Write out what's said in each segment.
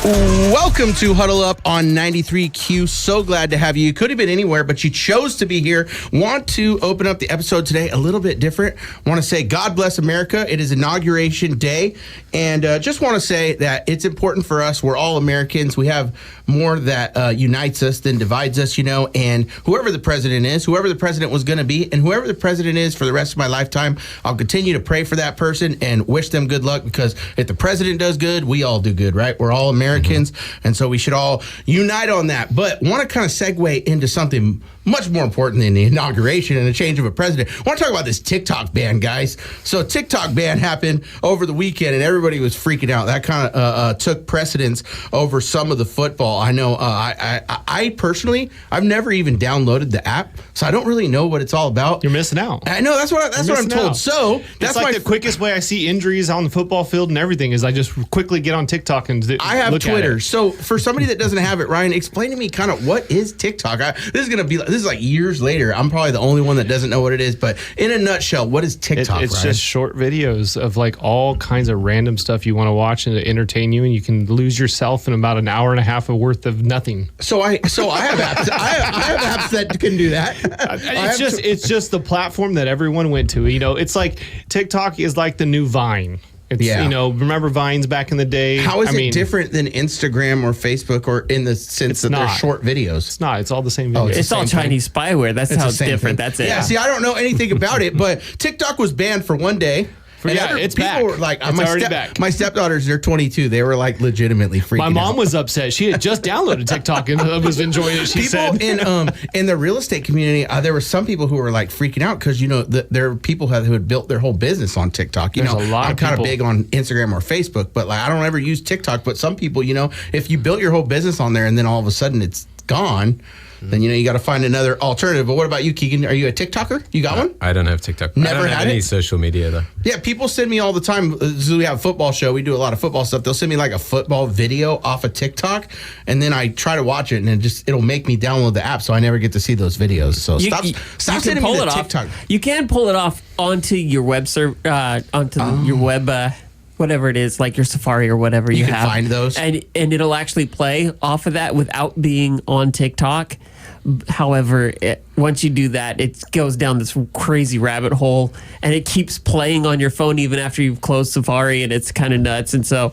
Welcome to Huddle Up on 93Q. So glad to have you. You could have been anywhere, but you chose to be here. Want to open up the episode today a little bit different. Want to say God bless America. It is Inauguration Day. And just want to say that it's important for us. We're all Americans. We have more that unites us than divides us, you know. And whoever the president is, whoever the president was going to be, and whoever the president is for the rest of my lifetime, I'll continue to pray for that person and wish them good luck, because if the president does good, we all do good, right? We're all Americans. And so we should all unite on that. But want to kind of segue into something much more important than the inauguration and the change of a president. I want to talk about this TikTok ban, guys. So TikTok ban happened over the weekend, and everybody was freaking out. That kind of took precedence over some of the football. I know I personally, I've never even downloaded the app, so I don't really know what it's all about. You're missing out. I know, that's what I'm told. Out. So that's it's like the quickest way I see injuries on the football field and everything is I just quickly get on TikTok and I have Twitter. So for somebody that doesn't have it, Ryan, explain to me kind of what is TikTok. This is like years later. I'm probably the only one that doesn't know what it is, but in a nutshell, what is TikTok? It's Ryan? just short videos of like all kinds of random stuff you want to watch and to entertain you, and you can lose yourself in about an hour and a half of worth of nothing. So I have apps. I have apps that can do that. It's just the platform that everyone went to. You know, it's like TikTok is like the new Vine. You know, remember Vines back in the day? How is it different than Instagram or Facebook, or in the sense that they're short videos? It's not. It's all the same videos. It's all Chinese spyware. That's how it's different. That's it. Yeah, see, I don't know anything about it, but TikTok was banned for one day. It's back. Were like, it's already back. My stepdaughters, they're 22. They were like legitimately freaking out. My mom was upset. She had just downloaded TikTok and was enjoying it. She said, in the real estate community, there were some people who were like freaking out because, you know, there are people who had built their whole business on TikTok. There's a lot I'm kind of big on Instagram or Facebook, but like I don't ever use TikTok. But some people, you know, if you built your whole business on there and then all of a sudden it's gone, then, you know, you got to find another alternative. But what about you, Keegan? Are you a TikToker? You got one? I don't have TikTok. Never I don't have any social media, though. Yeah, people send me all the time. So we have a football show. We do a lot of football stuff. They'll send me like a football video off of TikTok, and then I try to watch it, and it'll make me download the app, so I never get to see those videos. So stop sending me the TikTok. You can pull it off onto your web your web. Whatever it is, like your Safari or whatever you have. You can find those. And it'll actually play off of that without being on TikTok. However, once you do that, it goes down this crazy rabbit hole, and it keeps playing on your phone even after you've closed Safari, and it's kind of nuts. And so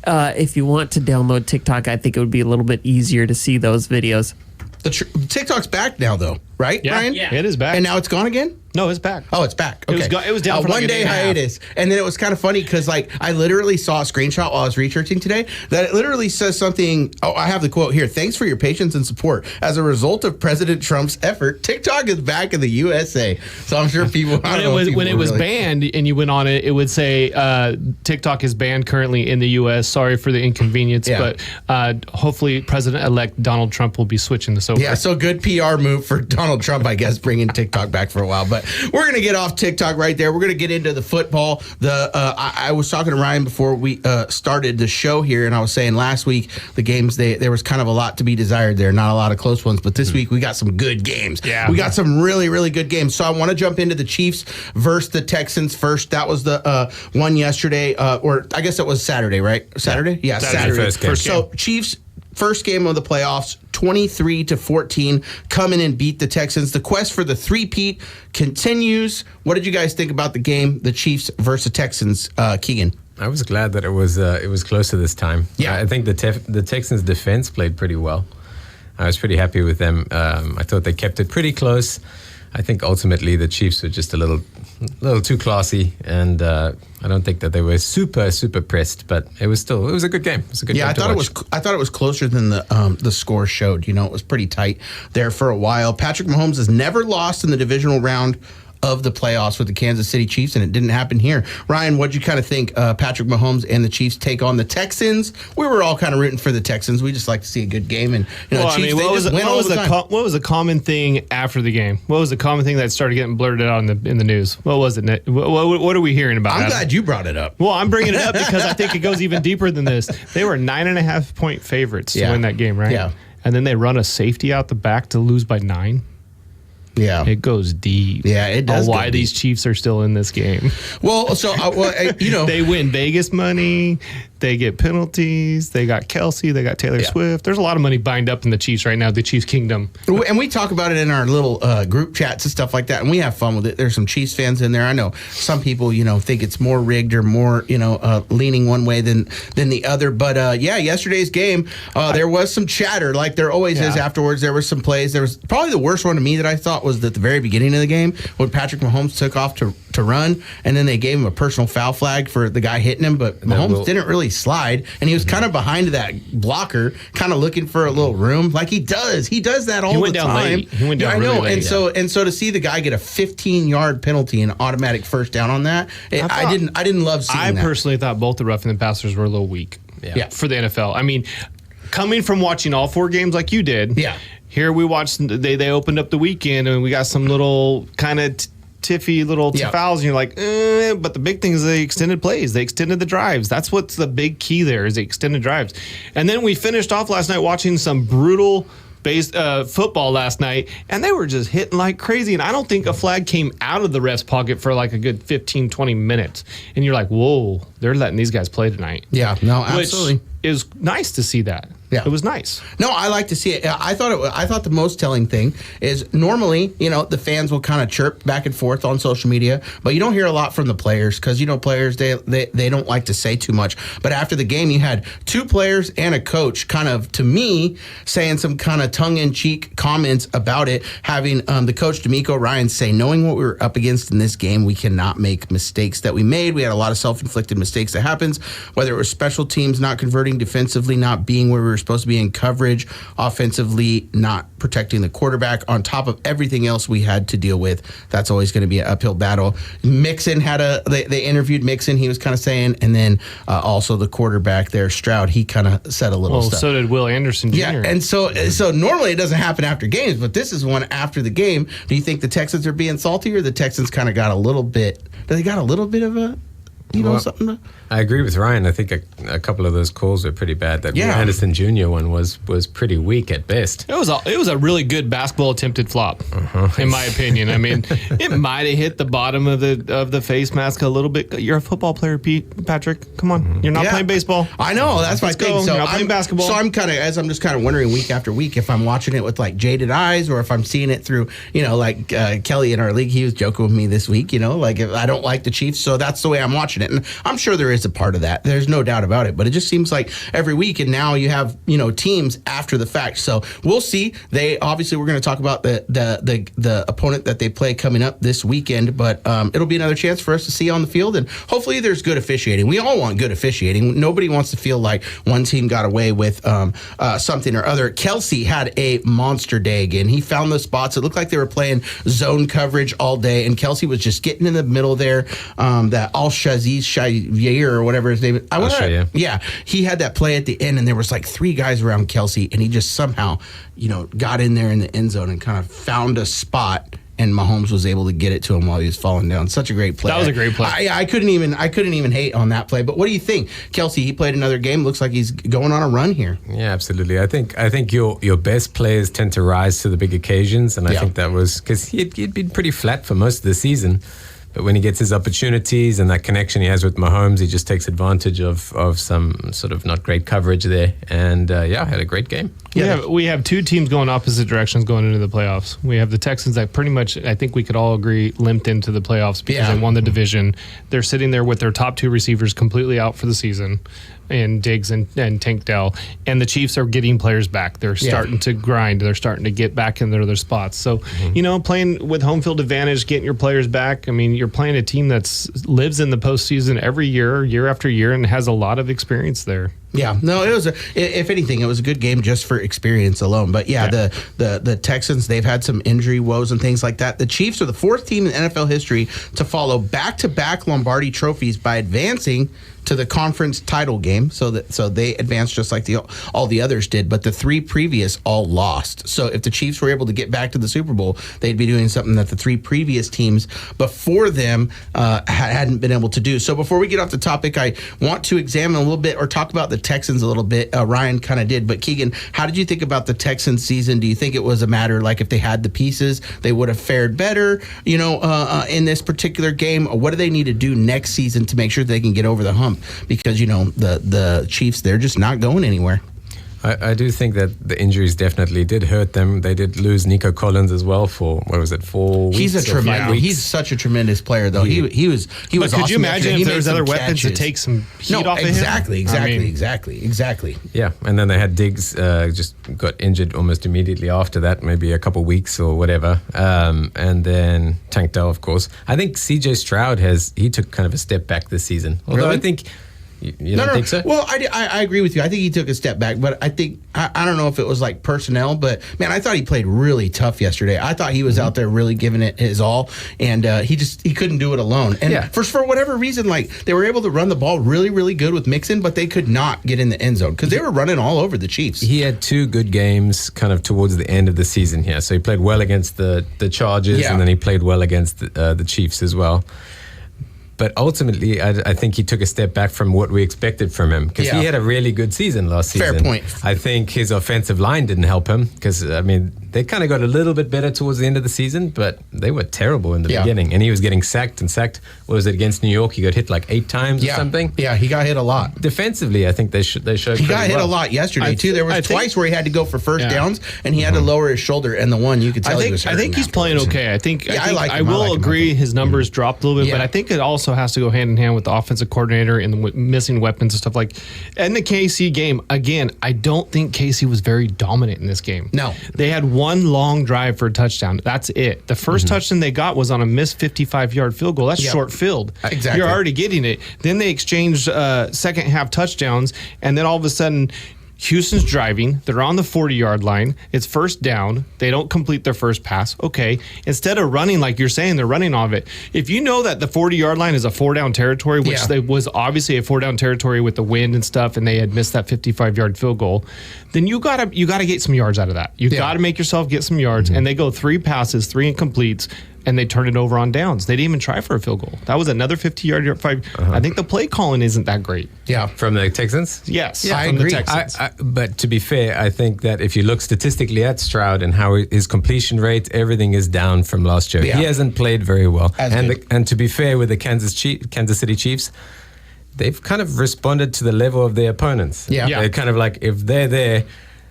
if you want to download TikTok, I think it would be a little bit easier to see those videos. TikTok's back now, though, right, Ryan? Yeah, it is back. And now it's gone again? No, it's back. Oh, it's back. Okay. It was down for one day hiatus. And then it was kind of funny because, like, I literally saw a screenshot while I was researching today that it literally says something. Oh, I have the quote here. Thanks for your patience and support. As a result of President Trump's effort, TikTok is back in the USA. So I'm sure people. When it was banned and you went on it, it would say TikTok is banned currently in the U.S. Sorry for the inconvenience, but hopefully President-elect Donald Trump will be switching this over. Yeah, so good PR move for Donald Trump, I guess, bringing TikTok back for a while. But we're going to get off TikTok right there. We're going to get into the football. I was talking to Ryan before we started the show here, and I was saying last week the games, there was kind of a lot to be desired there, not a lot of close ones. But this week we got some good games. Yeah. We got some really, really good games. So I want to jump into the Chiefs versus the Texans first. That was the one yesterday, or I guess it was Saturday, right? Saturday? Yeah, Saturday. First game. So Chiefs, first game of the playoffs, 23-14, come in and beat the Texans. The quest for the three-peat continues. What did you guys think about the game, the Chiefs versus the Texans, Keegan? I was glad that it was closer this time. Yeah. I think the Texans' defense played pretty well. I was pretty happy with them. I thought they kept it pretty close. I think ultimately the Chiefs were just a little too classy, and I don't think that they were super pressed. But it was a good game. It was a good game. I thought it was closer than the score showed. You know, it was pretty tight there for a while. Patrick Mahomes has never lost in the divisional round of the playoffs with the Kansas City Chiefs, and it didn't happen here. Ryan, what'd you kind of think? Patrick Mahomes and the Chiefs take on the Texans. We were all kind of rooting for the Texans. We just like to see a good game, and the Chiefs, what was the common thing after the game? What was the common thing that started getting blurted out in the news? What was it, Nick? What are we hearing about? I'm glad you brought it up. Well, I'm bringing it up because I think it goes even deeper than this. They were 9.5 point favorites to win that game, right? Yeah. And then they run a safety out the back to lose by 9. Yeah, it goes deep. Yeah, it does. Why these Chiefs are still in this game? Well, so they win Vegas money. They get penalties. They got Kelsey. They got Taylor Swift. There's a lot of money bind up in the Chiefs right now, the Chiefs Kingdom. And we talk about it in our little group chats and stuff like that, and we have fun with it. There's some Chiefs fans in there. I know some people, think it's more rigged or more, leaning one way than the other. But yesterday's game, there was some chatter, like there always is afterwards. There were some plays. There was probably the worst one to me that I thought was at the very beginning of the game when Patrick Mahomes took off to run, and then they gave him a personal foul flag for the guy hitting him, but Mahomes didn't really slide, and he was kind of behind that blocker, kind of looking for a little room, like he does. He does that all the time. He went down really late. And so to see the guy get a 15-yard penalty and automatic first down on that, I didn't love seeing that. I personally thought both the roughing the passers were a little weak for the NFL. I mean, coming from watching all 4 games like you did, here we watched, they opened up the weekend and we got some little kind of tiffy little fouls, and you're like, but the big thing is they extended plays. They extended the drives. That's what's the big key there, is the extended drives. And then we finished off last night watching some brutal football last night, and they were just hitting like crazy. And I don't think a flag came out of the ref's pocket for like a good 15, 20 minutes. And you're like, whoa, they're letting these guys play tonight. Yeah, no, absolutely. Which is nice to see that. Yeah, it was nice. No, I like to see it. I thought the most telling thing is normally, the fans will kind of chirp back and forth on social media, but you don't hear a lot from the players because players they don't like to say too much. But after the game, you had 2 players and a coach kind of, to me, saying some kind of tongue-in-cheek comments about it. Having the coach D'Amico Ryans say, knowing what we were up against in this game, we cannot make mistakes that we made. We had a lot of self-inflicted mistakes that happens, whether it was special teams not converting, defensively not being where we were supposed to be in coverage, offensively not protecting the quarterback, on top of everything else we had to deal with. That's always going to be an uphill battle. Mixon they interviewed Mixon, he was kind of saying, and then also the quarterback there, Stroud, he kind of said a little stuff. So did Will Anderson Jr. Yeah, and so normally it doesn't happen after games, but this is one after the game. Do you think the Texans are being salty, or the Texans kind of got a little bit of a something? I agree with Ryan. I think a couple of those calls were pretty bad. That Will Anderson Jr. one was pretty weak at best. It was a really good basketball attempted flop, in my opinion. I mean, it might have hit the bottom of the face mask a little bit. You're a football player, Patrick. Come on, you're not playing baseball. I know, that's my thing. So you're not playing basketball. So I'm just kind of wondering week after week if I'm watching it with like jaded eyes, or if I'm seeing it through, like Kelly in our league. He was joking with me this week. Like if I don't like the Chiefs, so that's the way I'm watching it, and I'm sure there is a part of that. There's no doubt about it, but it just seems like every week, and now you have teams after the fact. So we'll see. We're going to talk about the opponent that they play coming up this weekend, but it'll be another chance for us to see on the field, and hopefully there's good officiating. We all want good officiating. Nobody wants to feel like one team got away with something or other. Kelsey had a monster day again. He found the spots. It looked like they were playing zone coverage all day, and Kelsey was just getting in the middle there. That Al-Shaziz Shayer or whatever his name is. He had that play at the end, and there was like 3 guys around Kelsey, and he just somehow, got in there in the end zone and kind of found a spot, and Mahomes was able to get it to him while he was falling down. Such a great play. That was a great play. I couldn't even hate on that play. But what do you think, Kelsey? He played another game. Looks like he's going on a run here. Yeah, absolutely. I think your best players tend to rise to the big occasions, and I think that was because he'd been pretty flat for most of the season. But when he gets his opportunities and that connection he has with Mahomes, he just takes advantage of some sort of not great coverage there. And had a great game. We have 2 teams going opposite directions going into the playoffs. We have the Texans that pretty much, I think we could all agree, limped into the playoffs because they won the division. They're sitting there with their top 2 receivers completely out for the season, and Diggs and Tank Dell. And the Chiefs are getting players back. They're starting to grind. They're starting to get back into their spots. So, playing with home field advantage, getting your players back. I mean, you're playing a team that lives in the postseason every year after year, and has a lot of experience there. Yeah, no, it was if anything, it was a good game just for experience alone. But the Texans, they've had some injury woes and things like that. The Chiefs are the 4th team in NFL history to follow back-to-back Lombardi trophies by advancing to the conference title game. So they advanced just like all the others did, but the 3 previous all lost. So if the Chiefs were able to get back to the Super Bowl, they'd be doing something that the 3 previous teams before them hadn't been able to do. So before we get off the topic, I want to examine a little bit or talk about the Texans a little bit. Ryan kind of did, but Keegan, how did you think about the Texans season? Do you think it was a matter like if they had the pieces, they would have fared better, in this particular game? Or what do they need to do next season to make sure they can get over the hump because the Chiefs, they're just not going anywhere. I do think that the injuries definitely did hurt them. They did lose Nico Collins as well for 4 weeks. He's such a tremendous player, though. He was. But Awesome could you imagine if there was other weapons to take some heat off of him? Exactly. Yeah, and then they had Diggs just got injured almost immediately after that, maybe a couple weeks or whatever, and then Tank Dell, of course. I think C.J. Stroud he took kind of a step back this season. Although Really? I think. You don't think so? Well, I agree with you. I think he took a step back, but I think I don't know if it was like personnel, but man, I thought he played really tough yesterday. I thought he was out there really giving it his all, and he couldn't do it alone. And for whatever reason, like they were able to run the ball really, really good with Mixon, but they could not get in the end zone because they were running all over the Chiefs. He had 2 good games kind of towards the end of the season here. So he played well against the Chargers, and then he played well against the Chiefs as well. But ultimately, I think he took a step back from what we expected from him because he had a really good season last season. Fair point. I think his offensive line didn't help him because, they kind of got a little bit better towards the end of the season, but they were terrible in the beginning. And he was getting sacked. What was it, against New York? He got hit like 8 times or something. Yeah, he got hit a lot. Defensively, I think they showed He got hit a lot yesterday, too. There was twice where he had to go for first downs, and he had to lower his shoulder, and the one you could tell he was hurting. I think he's playing okay. I will will agree his numbers dropped a little bit, but I think it also has to go hand in hand with the offensive coordinator and the missing weapons and stuff like. In the KC game, again, I don't think KC was very dominant in this game. No. They had one long drive for a touchdown. That's it. The first touchdown they got was on a missed 55-yard field goal. That's short field. Exactly. You're already getting it. Then they exchanged second half touchdowns, and then all of a sudden Houston's driving. They're on the 40-yard line. It's first down. They don't complete their first pass. Okay. Instead of running like you're saying, they're running off it. If you know that the 40-yard line is a 4-down territory, which was obviously a 4-down territory with the wind and stuff, and they had missed that 55-yard field goal, then you gotta get some yards out of that. You gotta make yourself get some yards. And they go 3 passes, 3 incompletes, and they turn it over on downs. They didn't even try for a field goal. That was another 50-yard 5. I think the play calling isn't that great. Yeah. From the Texans? Yes. Yeah, from I agree. the Texans. But to be fair, I think that if you look statistically at Stroud and how his completion rate, everything is down from last year. Yeah. He hasn't played very well. Good. And to be fair with the Kansas City Chiefs, they've kind of responded to the level of their opponents. Yeah. They're kind of like, if they're there,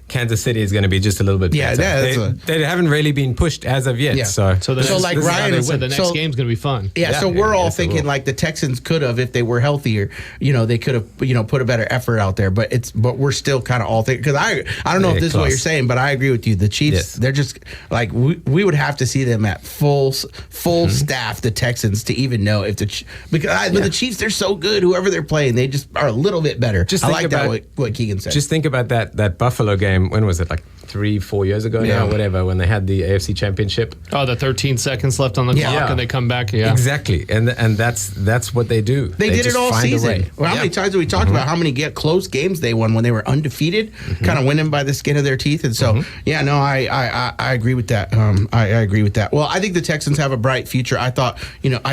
Kansas City is going to be just a little bit better. They haven't really been pushed as of yet. Yeah. So like Ryan said, the next game's going to be fun. Yeah, so we're all thinking like the Texans could have, if they were healthier, they could have, put a better effort out there. But we're still kind of all thinking, because I don't know if this is what you're saying, but I agree with you. The Chiefs, they're just like, we would have to see them at full staff, the Texans, to even know if the Chiefs, they're so good. Whoever they're playing, they just are a little bit better. I like that what Keegan said. Just think about that Buffalo game. When was it? Like 3-4 years ago now, whatever, when they had the AFC Championship. Oh, the 13 seconds left on the clock and they come back. Yeah, exactly. And that's what they do. They did it all season. Well, how many times have we talked about how many close games they won when they were undefeated, kind of winning by the skin of their teeth? And so, I agree with that. I agree with that. Well, I think the Texans have a bright future. I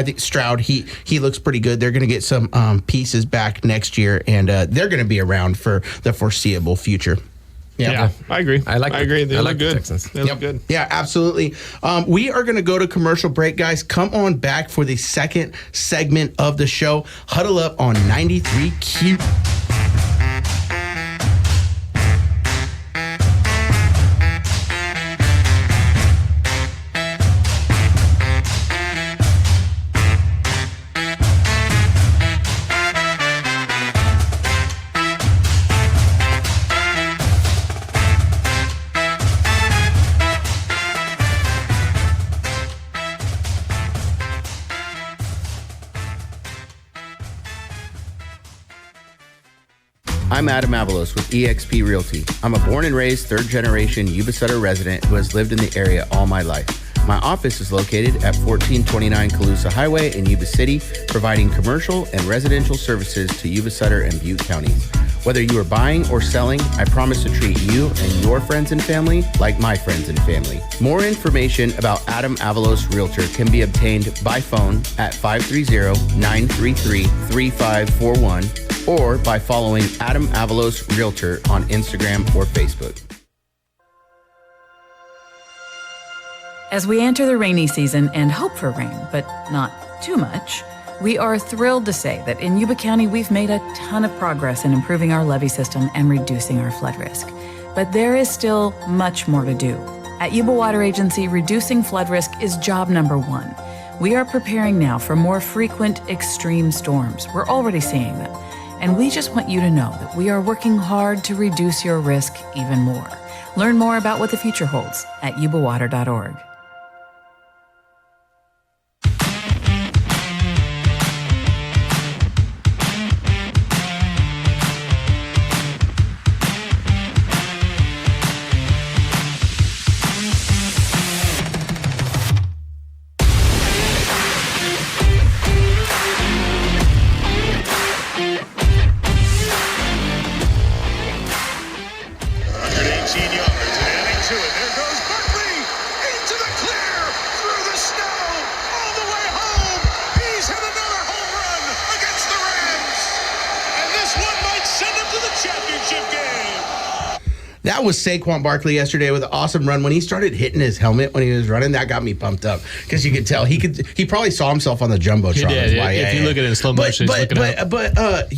think Stroud, he looks pretty good. They're going to get some pieces back next year, and they're going to be around for the foreseeable future. Yeah, I agree. I agree. They look good. The Texans. They look good. Yeah, absolutely. We are going to go to commercial break, guys. Come on back for the second segment of the show. Huddle Up on 93Q. I'm Adam Avalos with eXp Realty. I'm a born and raised third-generation Yuba Sutter resident who has lived in the area all my life. My office is located at 1429 Calusa Highway in Yuba City, providing commercial and residential services to Yuba Sutter and Butte counties. Whether you are buying or selling, I promise to treat you and your friends and family like my friends and family. More information about Adam Avalos Realtor can be obtained by phone at 530-933-3541 or by following Adam Avalos Realtor on Instagram or Facebook. As we enter the rainy season and hope for rain, but not too much, We are thrilled to say that in Yuba County, we've made a ton of progress in improving our levee system and reducing our flood risk. But there is still much more to do. At Yuba Water Agency, reducing flood risk is job number one. We are preparing now for more frequent extreme storms. We're already seeing them. And we just want you to know that we are working hard to reduce your risk even more. Learn more about what the future holds at yubawater.org. That was Saquon Barkley yesterday with an awesome run. When he started hitting his helmet when he was running, that got me pumped up because you could tell he probably saw himself on the jumbotron. He did. If you look at it in slow motion, he's looking up.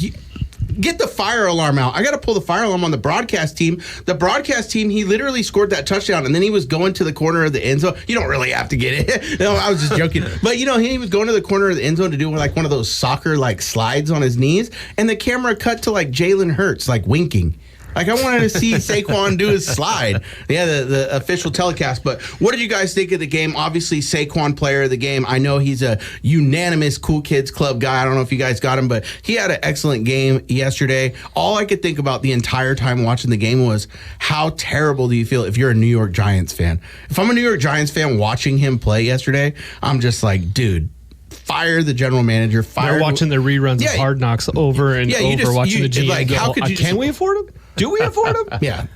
Get the fire alarm out. I got to pull the fire alarm on the broadcast team. The broadcast team, he literally scored that touchdown, and then he was going to the corner of the end zone. You don't really have to get it. No, I was just joking. But, he was going to the corner of the end zone to do like one of those soccer like slides on his knees, and the camera cut to like Jalen Hurts like winking. Like, I wanted to see Saquon do his slide. Yeah, the official telecast. But what did you guys think of the game? Obviously, Saquon, player of the game. I know he's a unanimous Cool Kids Club guy. I don't know if you guys got him, but he had an excellent game yesterday. All I could think about the entire time watching the game was, how terrible do you feel if you're a New York Giants fan? If I'm a New York Giants fan watching him play yesterday, I'm just like, dude, fire the general manager. They're watching the reruns of Hard Knocks over and over, watching the GM. Like, how could you can we afford him? Do we afford him? Yeah.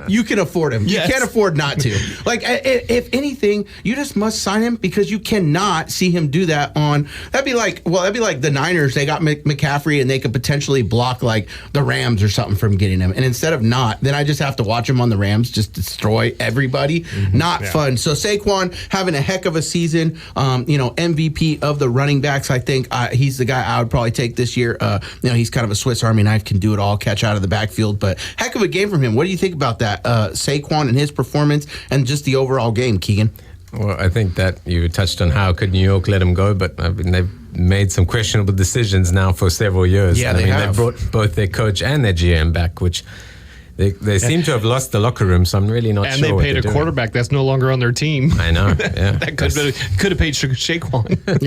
You can afford him. Yes. You can't afford not to. Like, if anything, you just must sign him because you cannot see him do that on... That'd be like the Niners. They got McCaffrey and they could potentially block like the Rams or something from getting him. And instead of not, then I just have to watch him on the Rams just destroy everybody. Not fun. So Saquon having a heck of a season. MVP of the running backs. I think he's the guy I would probably take this year. He's kind of a Swiss Army knife, can do it all, catch out of the backfield, but heck of a game from him. What do you think about that, Saquon and his performance and just the overall game, Keegan? Well, I think that you touched on how could New York let him go, but they've made some questionable decisions now for several years. Yeah, they have. They brought both their coach and their GM back, which they seem to have lost the locker room, so I'm really not sure. And they paid a quarterback that's no longer on their team. I know. Yeah, that could have paid Saquon.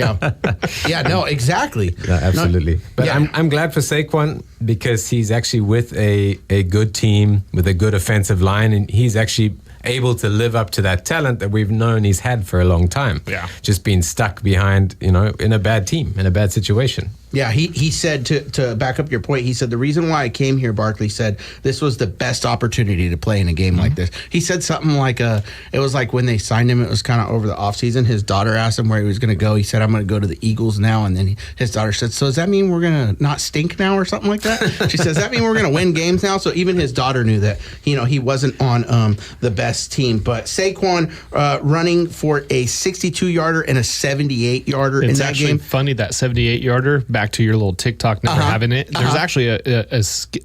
Yeah, no, exactly. Yeah, absolutely. But I'm glad for Saquon because he's actually with a good team with a good offensive line, and he's actually able to live up to that talent that we've known he's had for a long time. Yeah, just being stuck behind, in a bad team, in a bad situation. Yeah, he said, to back up your point, he said, the reason why I came here, Barkley said, this was the best opportunity to play in a game like this. He said something like, it was like when they signed him, it was kind of over the offseason. His daughter asked him where he was going to go. He said, I'm going to go to the Eagles now. And then his daughter said, so does that mean we're going to not stink now or something like that? She says, does that mean we're going to win games now? So even his daughter knew that, he wasn't on the best team. But Saquon running for a 62-yarder and a 78-yarder in that game. It's actually funny, that 78-yarder, back to your little TikTok never having it. There's actually a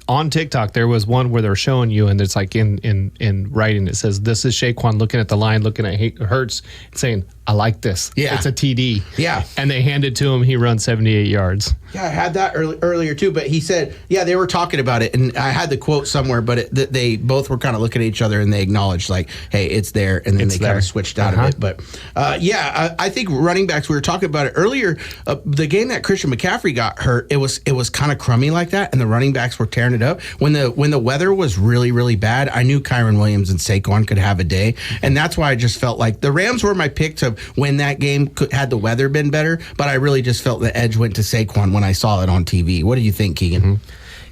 on TikTok, there was one where they're showing you, and it's like in writing, it says, this is Saquon looking at the line, looking at Hurts, saying, I like this. Yeah. It's a TD. Yeah. And they hand it to him. He runs 78 yards. Yeah, I had that earlier too, but he said, they were talking about it, and I had the quote somewhere, but they both were kind of looking at each other, and they acknowledged, like, hey, it's there, and then they kind of switched out of it. But, I think running backs, we were talking about it earlier, the game that Christian McCaffrey got hurt, it was kind of crummy like that, and the running backs were tearing it up. When the weather was really, really bad, I knew Kyren Williams and Saquon could have a day, and that's why I just felt like the Rams were my pick to win that game had the weather been better, but I really just felt the edge went to Saquon when I saw it on TV. What do you think, Keegan?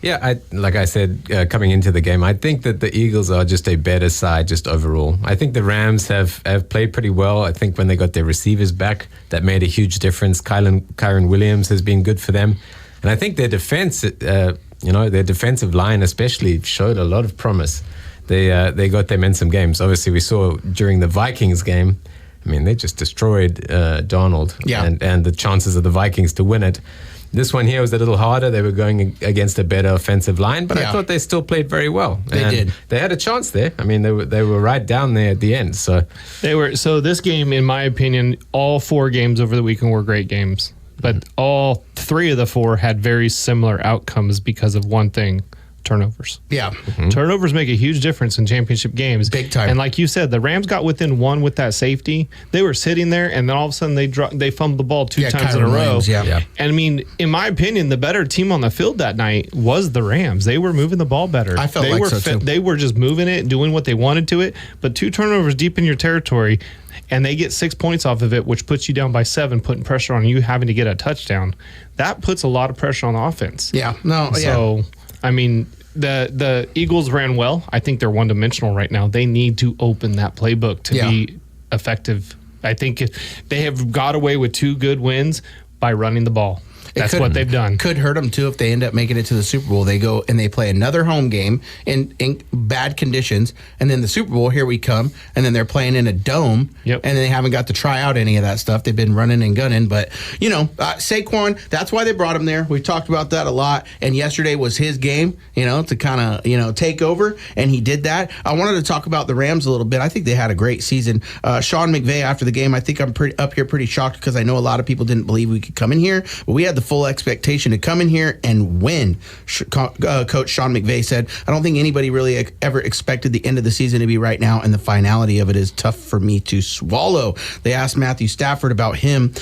Yeah, like I said, coming into the game, I think that the Eagles are just a better side just overall. I think the Rams have played pretty well. I think when they got their receivers back, that made a huge difference. Kyren Williams has been good for them. And I think their defense, their defensive line especially showed a lot of promise. They got them in some games. Obviously, we saw during the Vikings game, I mean, they just destroyed Darnold and the chances of the Vikings to win it. This one here was a little harder. They were going against a better offensive line, but I thought they still played very well. They did. They had a chance there. I mean, they were right down there at the end. So this game, in my opinion, all 4 games over the weekend were great games. But all 3 of the 4 had very similar outcomes because of one thing: turnovers. Yeah. Turnovers make a huge difference in championship games. Big time. And like you said, the Rams got within 1 with that safety. They were sitting there, and then all of a sudden they fumbled the ball 2 times in a row. Williams, yeah. And I mean, in my opinion, the better team on the field that night was the Rams. They were moving the ball better. I felt like so too. They were just moving it, doing what they wanted to it. But 2 turnovers deep in your territory, and they get 6 points off of it, which puts you down by 7, putting pressure on you having to get a touchdown. That puts a lot of pressure on the offense. Yeah. No. So, I mean, the Eagles ran well. I think they're one-dimensional right now. They need to open that playbook to be effective. I think they have got away with 2 good wins by running the ball. That's what they've done. Could hurt them, too, if they end up making it to the Super Bowl. They go and they play another home game in bad conditions, and then the Super Bowl, here we come, and then they're playing in a dome, and they haven't got to try out any of that stuff. They've been running and gunning. But, Saquon, that's why they brought him there. We've talked about that a lot, and yesterday was his game, to kind of, take over, and he did that. I wanted to talk about the Rams a little bit. I think they had a great season. Sean McVay, after the game, I think I'm pretty shocked because I know a lot of people didn't believe we could come in here, but we had the full expectation to come in here and win. Coach Sean McVay said, I don't think anybody really ever expected the end of the season to be right now, and the finality of it is tough for me to swallow. They asked Matthew Stafford about him.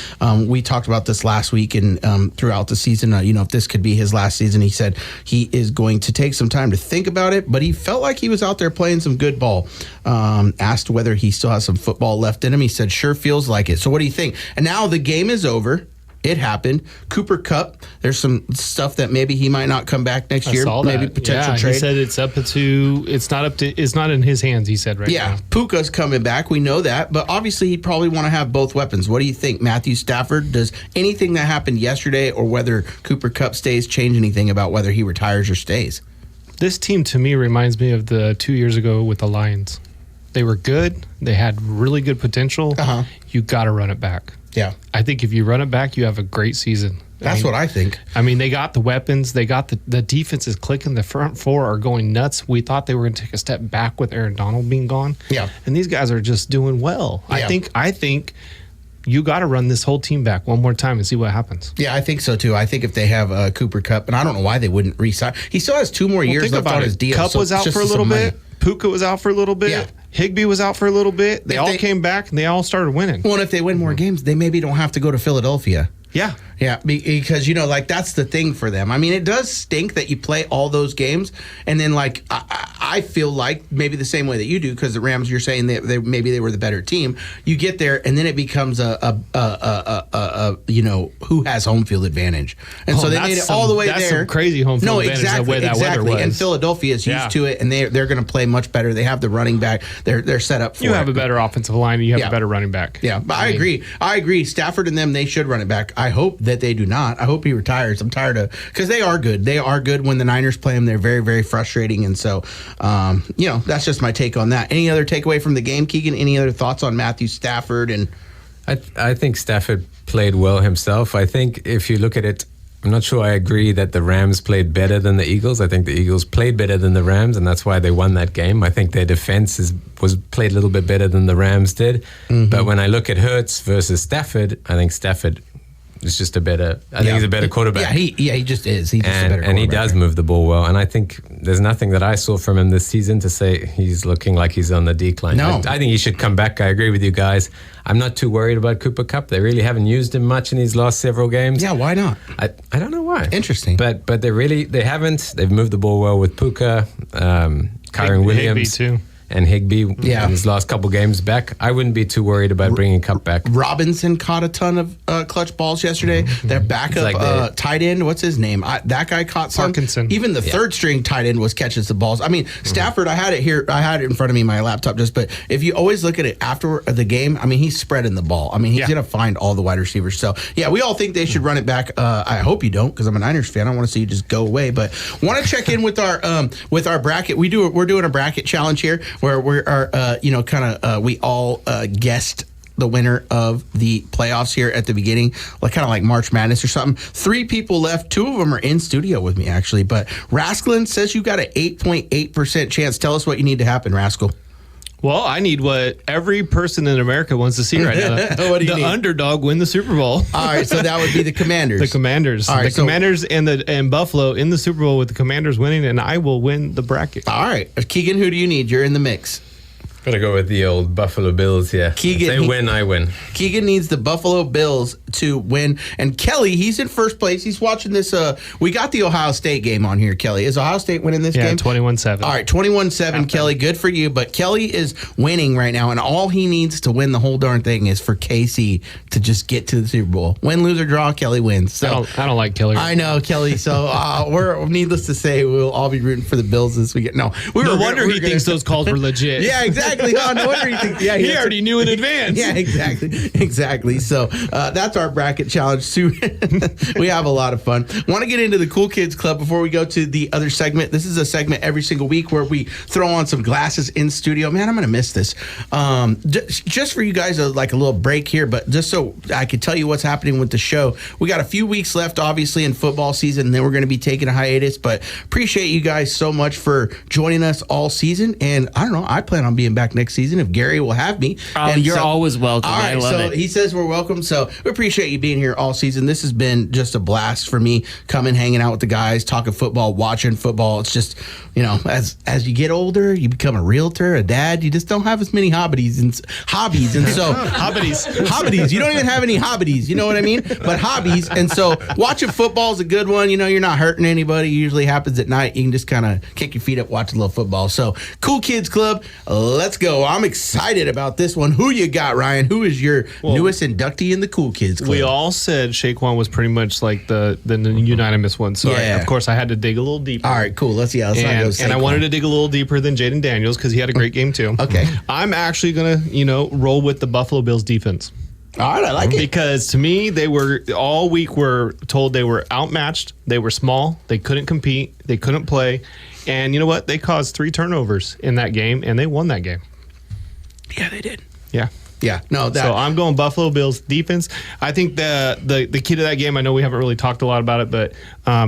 We talked about this last week and throughout the season, if this could be his last season. He said he is going to take some time to think about it, but he felt like he was out there playing some good ball. Asked whether he still has some football left in him. He said, sure feels like it. So what do you think? And now the game is over. It happened. Cooper Kupp, there's some stuff that maybe he might not come back next year. Maybe potential trade. He said it's not in his hands, he said now. Yeah, Puka's coming back. We know that. But obviously he'd probably want to have both weapons. What do you think, Matthew Stafford? Does anything that happened yesterday or whether Cooper Kupp stays change anything about whether he retires or stays? This team to me reminds me of the 2 years ago with the Lions. They were good. They had really good potential. You got to run it back. Yeah. I think if you run it back, you have a great season. That's what I think. I mean, they got the weapons. They got the defense is clicking. The front 4 are going nuts. We thought they were going to take a step back with Aaron Donald being gone. Yeah. And these guys are just doing well. Yeah. I think you got to run this whole team back one more time and see what happens. Yeah, I think so too. I think if they have Cooper Kupp, and I don't know why they wouldn't re-sign. He still has 2 more years left on his deal. Kupp was out for a little bit. Puka was out for a little bit. Yeah. Higbee was out for a little bit. They all came back, and they all started winning. Well, and if they win more games, they maybe don't have to go to Philadelphia. Yeah. Yeah, because, that's the thing for them. I mean, it does stink that you play all those games, and then, I feel like maybe the same way that you do, because the Rams, you're saying they maybe they were the better team. You get there, and then it becomes a who has home field advantage. And so they made it all the way there. That's some crazy home field advantage the way that weather was. And Philadelphia is used to it, and they're going to play much better. They have the running back. They're set up for it. You have a better offensive line, and you have a better running back. Yeah, but I agree. Stafford and them, they should run it back. I hope that they do not. I hope he retires. I'm tired of, because they are good. They are good when the Niners play them. They're very, very frustrating. And so, that's just my take on that. Any other takeaway from the game, Keegan? Any other thoughts on Matthew Stafford? And I think Stafford played well himself. I think if you look at it, I'm not sure I agree that the Rams played better than the Eagles. I think the Eagles played better than the Rams, and that's why they won that game. I think their defense was played a little bit better than the Rams did. Mm-hmm. But when I look at Hurts versus Stafford, I think Stafford is just a better. I think he's a better quarterback. He just is. He's just a better quarterback. And he does move the ball well. And I think there's nothing that I saw from him this season to say he's looking like he's on the decline. No. I think he should come back. I agree with you guys. I'm not too worried about Cooper Kupp. They really haven't used him much in these last several games. Yeah, why not? I don't know why. Interesting. But they haven't. They've moved the ball well with Puka, Kyron Williams. Higbee too. And Higbee in his last couple games back. I wouldn't be too worried about bringing Kupp back. Robinson caught a ton of clutch balls yesterday. Mm-hmm. Their backup tight end, what's his name? That guy caught some. Parkinson. Even the third string tight end was catching the balls. I mean, Stafford, I had it here. I had it in front of me, my laptop but if you always look at it after the game, I mean, he's spreading the ball. I mean, he's going to find all the wide receivers. So, we all think they should run it back. I hope you don't, because I'm a Niners fan. I want to see you just go away. But want to check in with our bracket. We're doing a bracket challenge here where we are we all guessed the winner of the playoffs here at the beginning, like kind of like March Madness or something. 3 people left. 2 of them are in studio with me, actually. But Rascalin says you got an 8.8% chance. Tell us what you need to happen, Rascal. Well, I need what every person in America wants to see right now. What do you the need? Underdog win the Super Bowl. All right, so that would be the Commanders. The Commanders. All right, the Commanders and Buffalo in the Super Bowl with the Commanders winning, and I will win the bracket. All right. Keegan, who do you need? You're in the mix. Gotta go with the old Buffalo Bills here. Keegan, if they win, I win. Keegan needs the Buffalo Bills to win. And Kelly, he's in first place. He's watching this. We got the Ohio State game on here, Kelly. Is Ohio State winning this game? 21-7. All right, 21-7, Kelly. Good for you. But Kelly is winning right now, and all he needs to win the whole darn thing is for KC to just get to the Super Bowl. Win, lose, or draw, Kelly wins. So I don't like Kelly. I know, Kelly. So we're needless to say, we'll all be rooting for the Bills this weekend. No wonder he thinks those calls were legit. Yeah, exactly. No wonder he thinks. Yeah, he already knew in advance. Yeah, exactly. So that's our bracket challenge. We have a lot of fun. Want to get into the Cool Kids Club before we go to the other segment. This is a segment every single week where we throw on some glasses in studio. Man, I'm going to miss this. Just for you guys, like a little break here, but just so I could tell you what's happening with the show. We got a few weeks left, obviously, in football season, and then we're going to be taking a hiatus, but appreciate you guys so much for joining us all season. And I don't know, I plan on being back next season if Gary will have me. And you're always welcome. All right, I love it. He says we're welcome. So we appreciate you being here all season. This has been just a blast for me, coming, hanging out with the guys, talking football, watching football. It's just, as you get older, you become a realtor, a dad. You just don't have as many hobbies, and so hobbies. You don't even have any hobbies. You know what I mean? But hobbies. And so watching football is a good one. You're not hurting anybody. It usually happens at night. You can just kind of kick your feet up, watch a little football. So Cool Kids Club, let's go. I'm excited about this one. Who you got, Ryan? Who is your newest inductee in the Cool Kids Club? We all said Shaquan was pretty much like the unanimous one. So Yeah. of course I had to dig a little deeper. All right, cool. Let's not go And I wanted to dig a little deeper than Jayden Daniels because he had a great game too. Okay. I'm actually gonna roll with the Buffalo Bills defense. All right, I like it. Because to me, they were all week were told they were outmatched. They were small. They couldn't compete. They couldn't play. And you know what? They caused 3 turnovers in that game, and they won that game. Yeah, they did. Yeah. Yeah, no. So I'm going Buffalo Bills defense. I think the key to that game, I know we haven't really talked a lot about it, but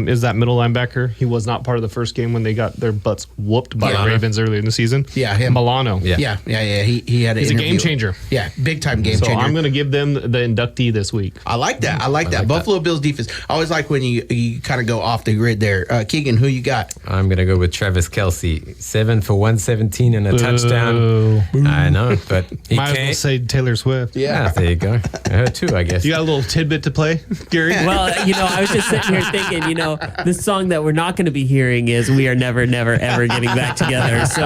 is that middle linebacker. He was not part of the first game when they got their butts whooped by the Ravens earlier in the season. Yeah, him. Milano. Yeah. He had. He's a game changer. Yeah, big time game So changer. I'm going to give them the inductee this week. I like that. I like that. Buffalo Bills defense. I always like when you kind of go off the grid there. Keegan, who you got? I'm going to go with Travis Kelce. 7 for 117 and a touchdown. I know, but he Might as well can't. say Taylor Swift. Yeah. There you go. Her too, I guess. You got a little tidbit to play, Gary? Well, I was just sitting here thinking, this song that we're not going to be hearing is "We Are Never, Never, Ever Getting Back Together." So,